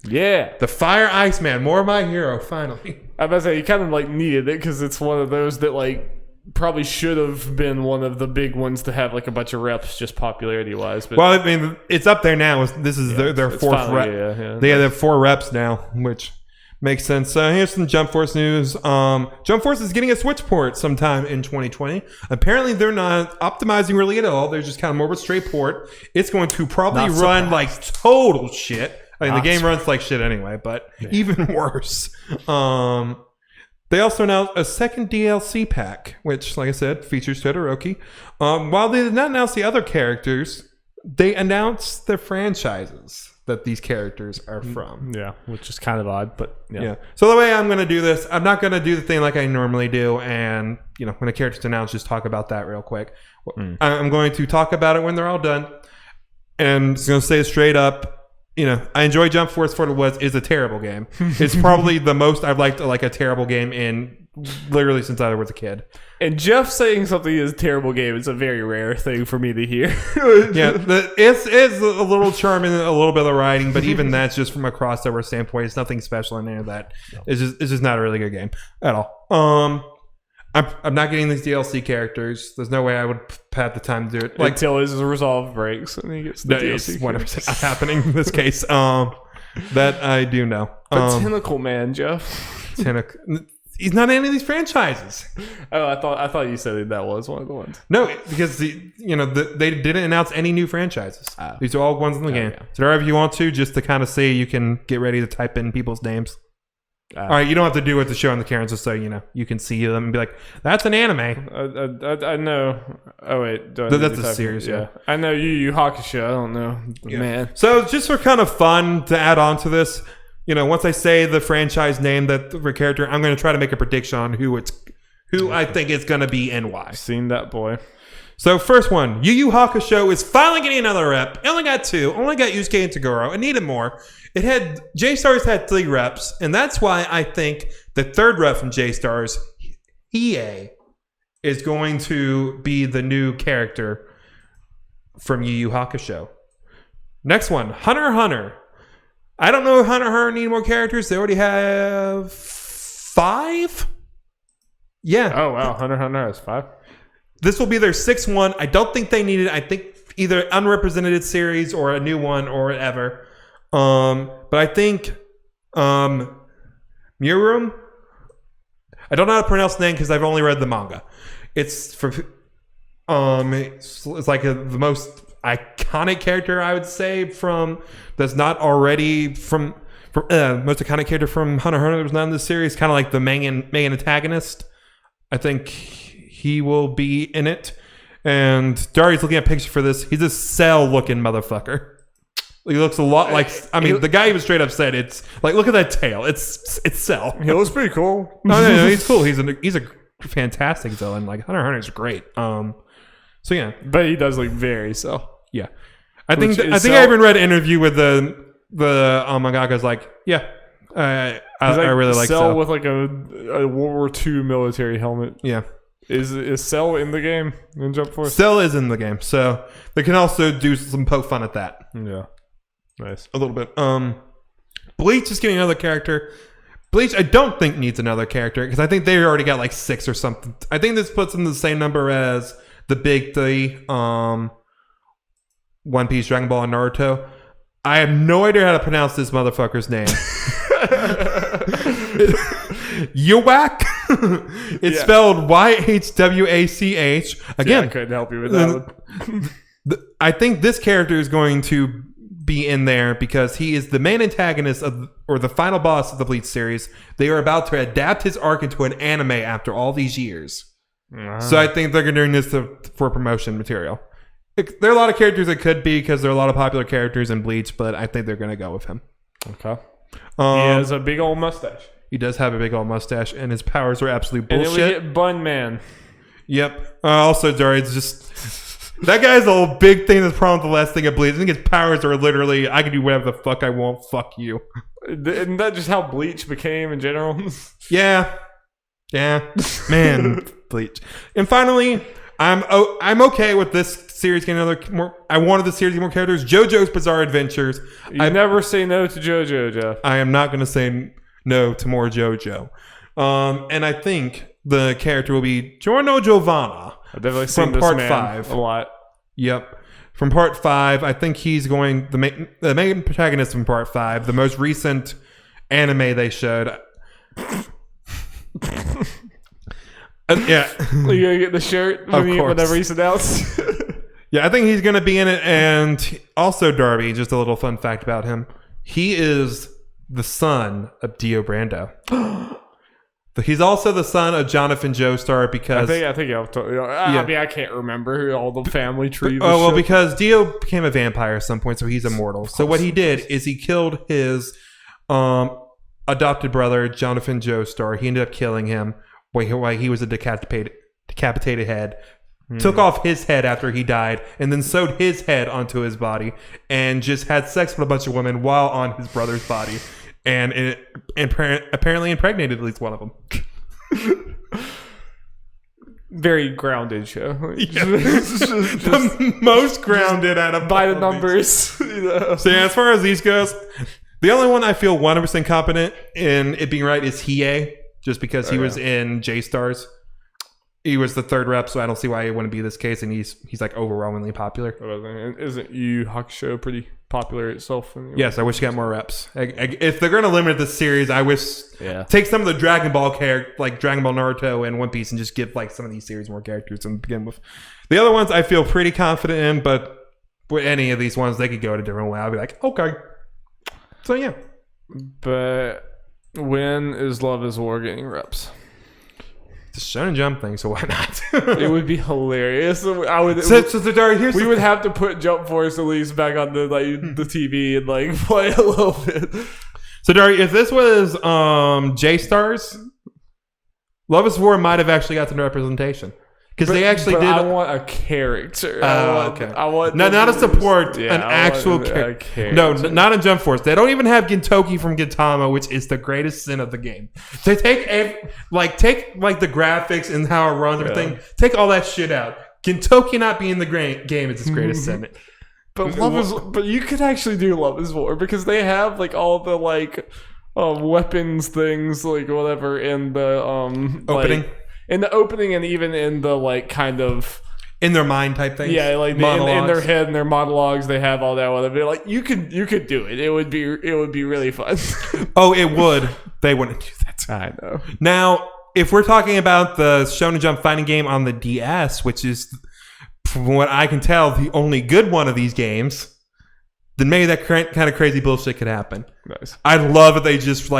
S1: Yeah.
S2: The Fire Ice Man. More My Hero, finally.
S1: I was about to say, you kind of like needed it because it's one of those that like probably should have been one of the big ones to have like a bunch of reps, just popularity wise. But
S2: well, I mean, it's up there now. This is their fourth
S1: finally,
S2: rep. They have 4 reps now, which makes sense. Here's some Jump Force news. Jump Force is getting a Switch port sometime in 2020. Apparently, they're not optimizing really at all. They're just kind of more of a straight port. It's going to probably run like total shit. I mean, the game runs like shit anyway, but even worse. They also announced a second DLC pack, which, like I said, features Todoroki. While they did not announce the other characters, they announced the franchises that these characters are from.
S1: Yeah, which is kind of odd, but yeah.
S2: So the way I'm going to do this, I'm not going to do the thing like I normally do, and when a character's announced, just talk about that real quick. I'm going to talk about it when they're all done, and it's going to say straight up. I enjoy Jump Force for what it was. It's a terrible game. It's probably the most I've liked like a terrible game in literally since I was a kid.
S1: And Jeff saying something is a terrible game is a very rare thing for me to hear.
S2: It's a little charming, a little bit of the writing, but even that's just from a crossover standpoint. It's nothing special in there. It's just not a really good game at all. I'm not getting these DLC characters. There's no way I would have the time to do it.
S1: Until his resolve breaks and he gets the DLC.
S2: It's 100% not happening in this case. That I do know.
S1: The Tentacle Man, Jeff.
S2: He's not in any of these franchises.
S1: Oh, I thought you said that was one of the ones.
S2: No, because they didn't announce any new franchises. These are all ones in the game.
S1: Yeah.
S2: So if you want to, just to kind of say, you can get ready to type in people's names. All right, you don't have to do it to show on the camera, just so you can see them and be like, "That's an anime."
S1: I know. Oh wait,
S2: that's a series. Yeah,
S1: I know Yu Yu Hakusho. I don't know, man.
S2: So just for kind of fun to add on to this, once I say the franchise name that the character, I'm going to try to make a prediction on who I think it's going to be and why.
S1: Seen that boy.
S2: So first one, Yu Yu Hakusho is finally getting another rep. It only got 2. Only got Yusuke and Toguro. It needed more. J-Stars had 3 reps, and that's why I think the 3rd rep from J-Stars, EA, is going to be the new character from Yu Yu Hakusho. Next one, Hunter x Hunter. I don't know if Hunter x Hunter need more characters. They already have 5? Yeah.
S1: Oh, wow. Hunter x Hunter has 5?
S2: This will be their 6th one. I don't think they need it. I think either unrepresented series or a new one or whatever. But I think Murum. I don't know how to pronounce the name because I've only read the manga. It's for it's like the most iconic character I would say from that's not already from most iconic character from Hunter x Hunter that was not in this series. Kind of like the main antagonist. I think he will be in it. And Dari's looking at a picture for this. He's a Cell-looking motherfucker. He looks a lot like. I mean, the guy even straight up said it's like, look at that tail. It's Cell.
S1: He looks pretty cool.
S2: No, he's cool. He's a fantastic villain. Like Hunter x Hunter is great. So yeah,
S1: but he does look very Cell.
S2: Yeah, I think I even read an interview with the mangaka's like, yeah, I really like
S1: Cell with like a World War II military helmet.
S2: Yeah.
S1: Is Cell in the game in Jump Force?
S2: Cell is in the game, so they can also do some poke fun at that.
S1: Yeah, nice.
S2: A little bit. Bleach is getting another character. Bleach, I don't think needs another character because I think they already got like 6 or something. I think this puts them the same number as the big 3, One Piece, Dragon Ball, and Naruto. I have no idea how to pronounce this motherfucker's name. Yuwak. It's spelled YHWACH. Again,
S1: I couldn't help you with that one.
S2: I think this character is going to be in there because he is the main antagonist or the final boss of the Bleach series. They are about to adapt his arc into an anime after all these years. So I think they're doing this for promotion material. There are a lot of characters it could be because there are a lot of popular characters in Bleach, but I think they're going to go with him.
S1: Okay. He has a big old mustache.
S2: He does have a big old mustache, and his powers are absolute bullshit.
S1: And then we get Bun Man.
S2: Yep. Also, Dari, it's just... that guy's a whole big thing that's problem with the last thing of Bleach. I think his powers are literally, I can do whatever the fuck I want, fuck you.
S1: Isn't that just how Bleach became in general?
S2: Yeah. Man, Bleach. And finally, I'm okay with this series getting more. I wanted the series to get more characters. JoJo's Bizarre Adventures.
S1: I never say no to JoJo, Jeff.
S2: I am not going to say no to more JoJo. And I think the character will be Giorno Giovanna.
S1: I've definitely seen
S2: from
S1: this
S2: part
S1: man
S2: 5
S1: a lot.
S2: Yep. From part 5, I think he's going the main protagonist from part 5, the most recent anime they showed. Yeah.
S1: You gonna get the shirt whenever he's announced?
S2: Yeah, I think he's gonna be in it. And also Darby, just a little fun fact about him. He is the son of Dio Brando. He's also the son of Jonathan Joestar because
S1: I think I mean I can't remember all the family trees.
S2: Oh well, because Dio became a vampire at some point, so he's immortal. So what he did is he killed his adopted brother Jonathan Joestar. He ended up killing him while he was a decapitated head. Took off his head after he died, and then sewed his head onto his body, and just had sex with a bunch of women while on his brother's body. And it apparently impregnated at least one of them.
S1: Very grounded show.
S2: Yeah. The most grounded out of
S1: by the numbers. You know?
S2: So yeah, as far as these goes, the only one I feel 100% competent in it being right is Hiei, just because he was in J-Stars. He was the third rep, so I don't see why it wouldn't be this case, and he's like overwhelmingly popular.
S1: Isn't Yu Hakusho pretty popular itself? Anyway?
S2: Yes, I wish he got more reps. If they're going to limit this series, I wish take some of the Dragon Ball like Dragon Ball Naruto and One Piece, and just give like some of these series more characters to begin with. The other ones I feel pretty confident in, but with any of these ones, they could go a different way. I'll be like, okay. So yeah.
S1: But when is Love is War getting reps?
S2: It's a Shonen Jump thing, so why not?
S1: It would be hilarious. We would have to put Jump Force at least back on the TV and like play a little bit.
S2: So Dari, if this was J-Stars, Love is War might have actually got some representation. Because they actually did.
S1: I want a character.
S2: Okay.
S1: I want
S2: not a support, an actual character. No, not in Jump Force. They don't even have Gintoki from Gintama, which is the greatest sin of the game. They take the graphics and how it runs everything. Take all that shit out. Gintoki not being in the game is its greatest sin.
S1: But you could actually do Love is War because they have like all the weapons things like whatever in the
S2: opening.
S1: In the opening and even in the kind of
S2: in their mind type things.
S1: Yeah, like in their head and their monologues, they have all that. Whatever. Like you could do it. It would be really fun.
S2: Oh, it would. They wouldn't do that.
S1: I know.
S2: Now, if we're talking about the Shonen Jump fighting game on the DS, which is, from what I can tell, the only good one of these games, then maybe that kind of crazy bullshit could happen.
S1: Nice.
S2: I'd love if they just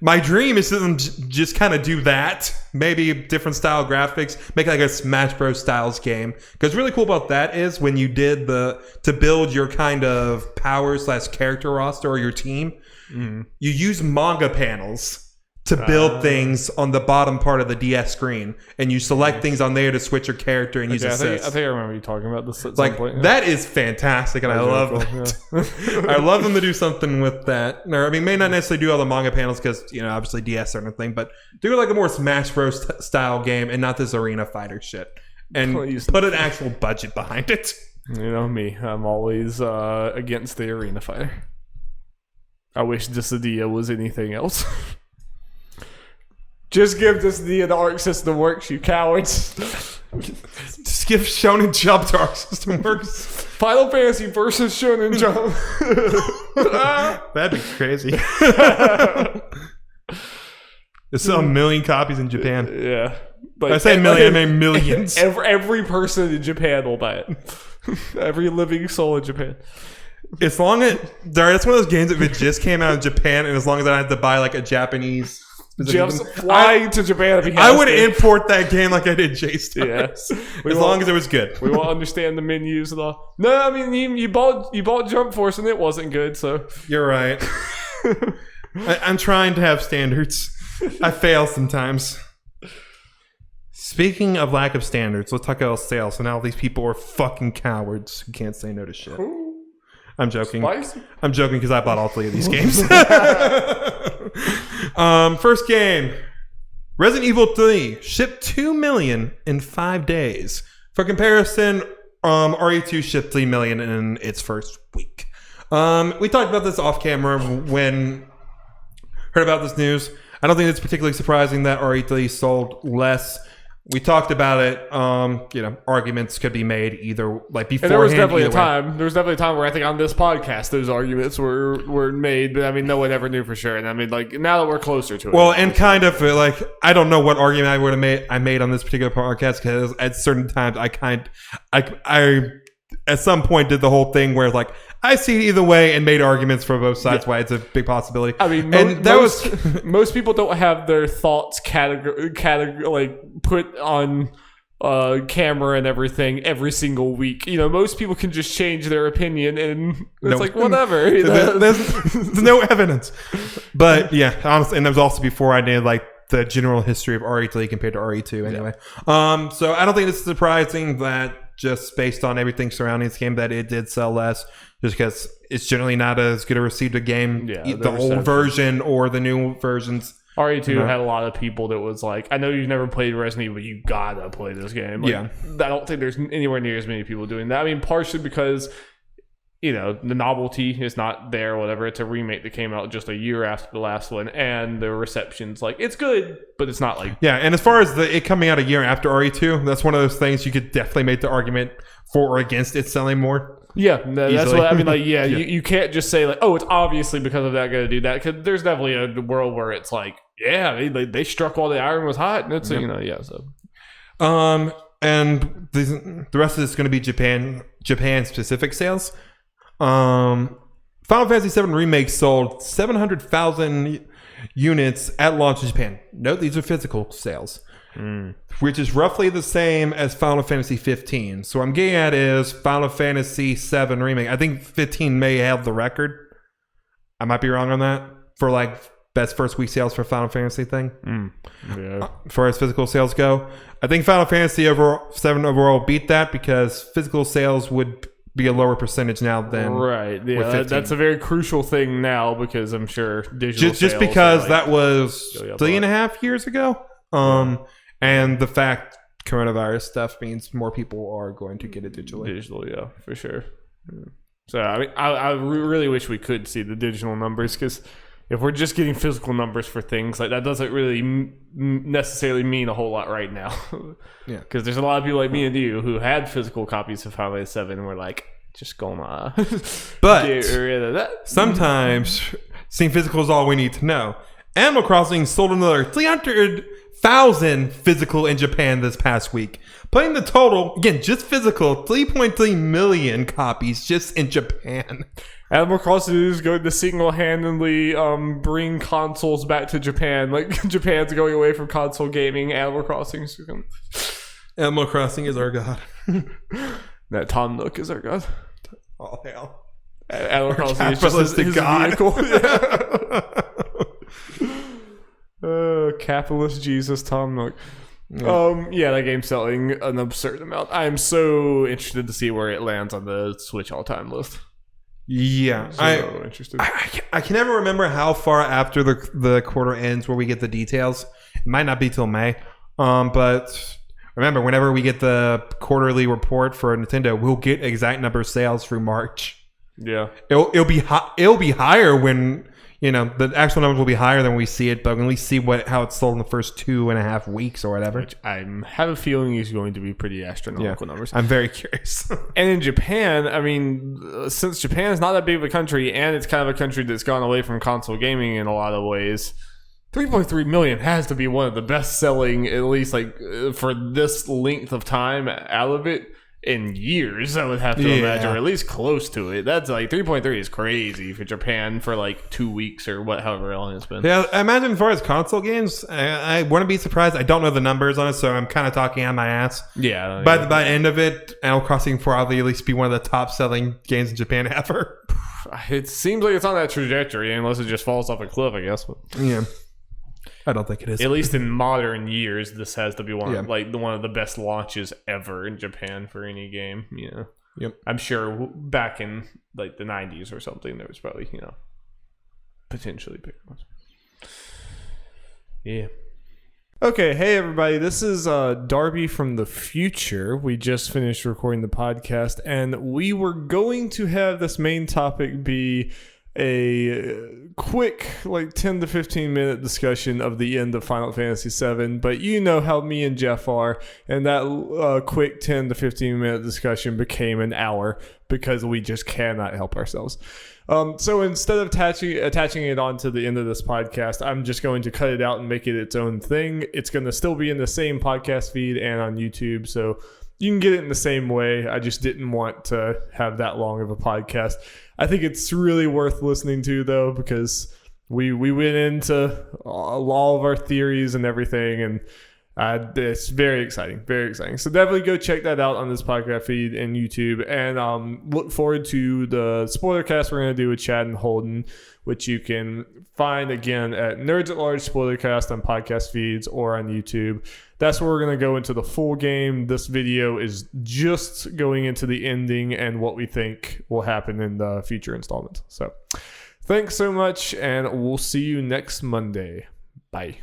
S2: my dream is to them just kind of do that. Maybe different style graphics. Make like a Smash Bros. Styles game. Because really cool about that is when you did to build your kind of power / character roster or your team, you use manga panels to build things on the bottom part of the DS screen. And you select things on there to switch your character and use assists.
S1: I think I remember you talking about this at some point.
S2: That is fantastic, and I love that. Yeah. I love them to do something with that. Or, I mean, may not necessarily do all the manga panels because, obviously DS or anything, but do like a more Smash Bros. Style game and not this arena fighter shit. And put an actual budget behind it.
S1: You know me. I'm always against the arena fighter. I wish Dissidia was anything else. Just give Dissidia the Arc System works, you cowards.
S2: Just give Shonen Jump the Arc System works.
S1: Final Fantasy versus Shonen Jump.
S2: That'd be crazy. It's a million copies in Japan.
S1: Yeah.
S2: I say million, I mean millions.
S1: Every person in Japan will buy it. Every living soul in Japan.
S2: As long as... That's one of those games if it just came out in Japan and as long as I had to buy a Japanese...
S1: Jeff's flying to Japan if he has
S2: I would import that game like I did J-Stars.
S1: Yes.
S2: As long as it was good.
S1: We won't understand the menus and all. No, I mean you bought Jump Force and it wasn't good, so
S2: you're right. I'm trying to have standards. I fail sometimes. Speaking of lack of standards, let's talk about sales. So now these people are fucking cowards who can't say no to shit. I'm joking.
S1: Spicy?
S2: I'm joking because I bought all 3 of these games. First game, Resident Evil 3 shipped 2 million in 5 days. For comparison, RE2 shipped 3 million in its first week. We talked about this off camera when heard about this news. I don't think it's particularly surprising that RE3 sold less. We talked about it. Arguments could be made either like beforehand.
S1: And there was definitely a time. There was definitely a time where I think on this podcast those arguments were made, but I mean, no one ever knew for sure. And I mean, like now that we're closer to it.
S2: Well, and kind of like I don't know what argument I would have made. I made on this particular podcast because at certain times I at some point did the whole thing where like I see it either way and made arguments for both sides why it's a big possibility.
S1: I mean, most people don't have their thoughts like put on camera and everything every single week. Most people can just change their opinion and it's like whatever.
S2: There's no evidence. But yeah, honestly, and that was also before I did like the general history of RE3 compared to RE2 anyway. So I don't think it's surprising that just based on everything surrounding this game that it did sell less, just because it's generally not as good a received a game, the old version or the new versions.
S1: RE2 had a lot of people that was like, I know you've never played Resident Evil, but you gotta play this game. I don't think there's anywhere near as many people doing that. I mean, partially because the novelty is not there or whatever. It's a remake that came out just a year after the last one, and the reception's like, it's good, but it's not like...
S2: Yeah, and as far as it coming out a year after RE2, that's one of those things you could definitely make the argument for or against it selling more.
S1: Yeah, that's what I mean. Like, you can't just say like, oh, it's obviously because of that going to do that, because there's definitely a world where it's like, they struck while the iron was hot, and it's so...
S2: And the rest of it's going to be Japan specific sales. Final Fantasy VII Remake sold 700,000 units at launch in Japan. Note these are physical sales, which is roughly the same as Final Fantasy 15. So what I'm getting at is Final Fantasy VII Remake. I think 15 may have the record. I might be wrong on that for like best first week sales for Final Fantasy thing. As far as physical sales go, I think Final Fantasy VII overall beat that because physical sales would be a lower percentage now than
S1: with that's a very crucial thing now because I'm sure digital
S2: just because that was 3.5 years ago, and the fact coronavirus stuff means more people are going to get it digitally.
S1: For sure. So I mean, I really wish we could see the digital numbers, because if we're just getting physical numbers for things, like that doesn't really necessarily mean a whole lot right now. Because there's a lot of people like me and you who had physical copies of Final Fantasy VII and we're like, just gonna
S2: but
S1: get rid of that.
S2: Sometimes seeing physical is all we need to know. Animal Crossing sold another 300,000 physical in Japan this past week, putting the total, again, just physical, 3.3 million copies just in Japan.
S1: Animal Crossing is going to single-handedly bring consoles back to Japan. Like, Japan's going away from console gaming. Animal Crossing is going...
S2: Animal Crossing is our god.
S1: That Tom Nook is our god.
S2: Oh, hell.
S1: Animal Crossing is just his vehicle. Capitalist Jesus Tom Nook. That game's selling an absurd amount. I'm so interested to see where it lands on the Switch all-time list.
S2: Yeah,
S1: interested.
S2: I can never remember how far after the quarter ends where we get the details. It might not be till May, but remember, whenever we get the quarterly report for Nintendo, we'll get exact number of sales through March.
S1: Yeah,
S2: it'll be higher when the actual numbers will be higher than we see it, but when we see how it's sold in the first 2.5 weeks or whatever. Which
S1: I have a feeling is going to be pretty astronomical numbers.
S2: I'm very curious.
S1: And in Japan, I mean, since Japan is not that big of a country, and it's kind of a country that's gone away from console gaming in a lot of ways, 3.3 million has to be one of the best selling, at least like for this length of time out of it. In years, I would have to imagine, or at least close to it. That's like 3.3 is crazy for Japan for like 2 weeks or however long it's been.
S2: Yeah, I imagine as far as console games, I wouldn't be surprised. I don't know the numbers on it, so I'm kind of talking on my ass.
S1: Yeah.
S2: By the end of it, Animal Crossing will probably at least be one of the top selling games in Japan ever.
S1: It seems like it's on that trajectory, unless it just falls off a cliff, I guess.
S2: Yeah. I don't think it is.
S1: At least in modern years, this has to be one of the best launches ever in Japan for any game. Yeah.
S2: Yep.
S1: I'm sure back in like the 90s or something, there was probably, potentially bigger ones. Yeah. Okay, hey everybody, this is Darby from the future. We just finished recording the podcast, and we were going to have this main topic be a quick, like 10 to 15 minute discussion of the end of Final Fantasy VII, but you know how me and Jeff are, and that quick 10 to 15 minute discussion became an hour because we just cannot help ourselves. So instead of attaching it onto the end of this podcast, I'm just going to cut it out and make it its own thing. It's going to still be in the same podcast feed and on YouTube, so you can get it in the same way. I just didn't want to have that long of a podcast. I think it's really worth listening to, though, because we went into all of our theories and everything, and it's very exciting, very exciting. So definitely go check that out on this podcast feed and YouTube, and look forward to the Spoilercast we're going to do with Chad and Holden, which you can find again at Nerds at Large Spoilercast on podcast feeds or on YouTube. That's where we're going to go into the full game. This video is just going into the ending and what we think will happen in the future installments. So thanks so much, and we'll see you next Monday. Bye.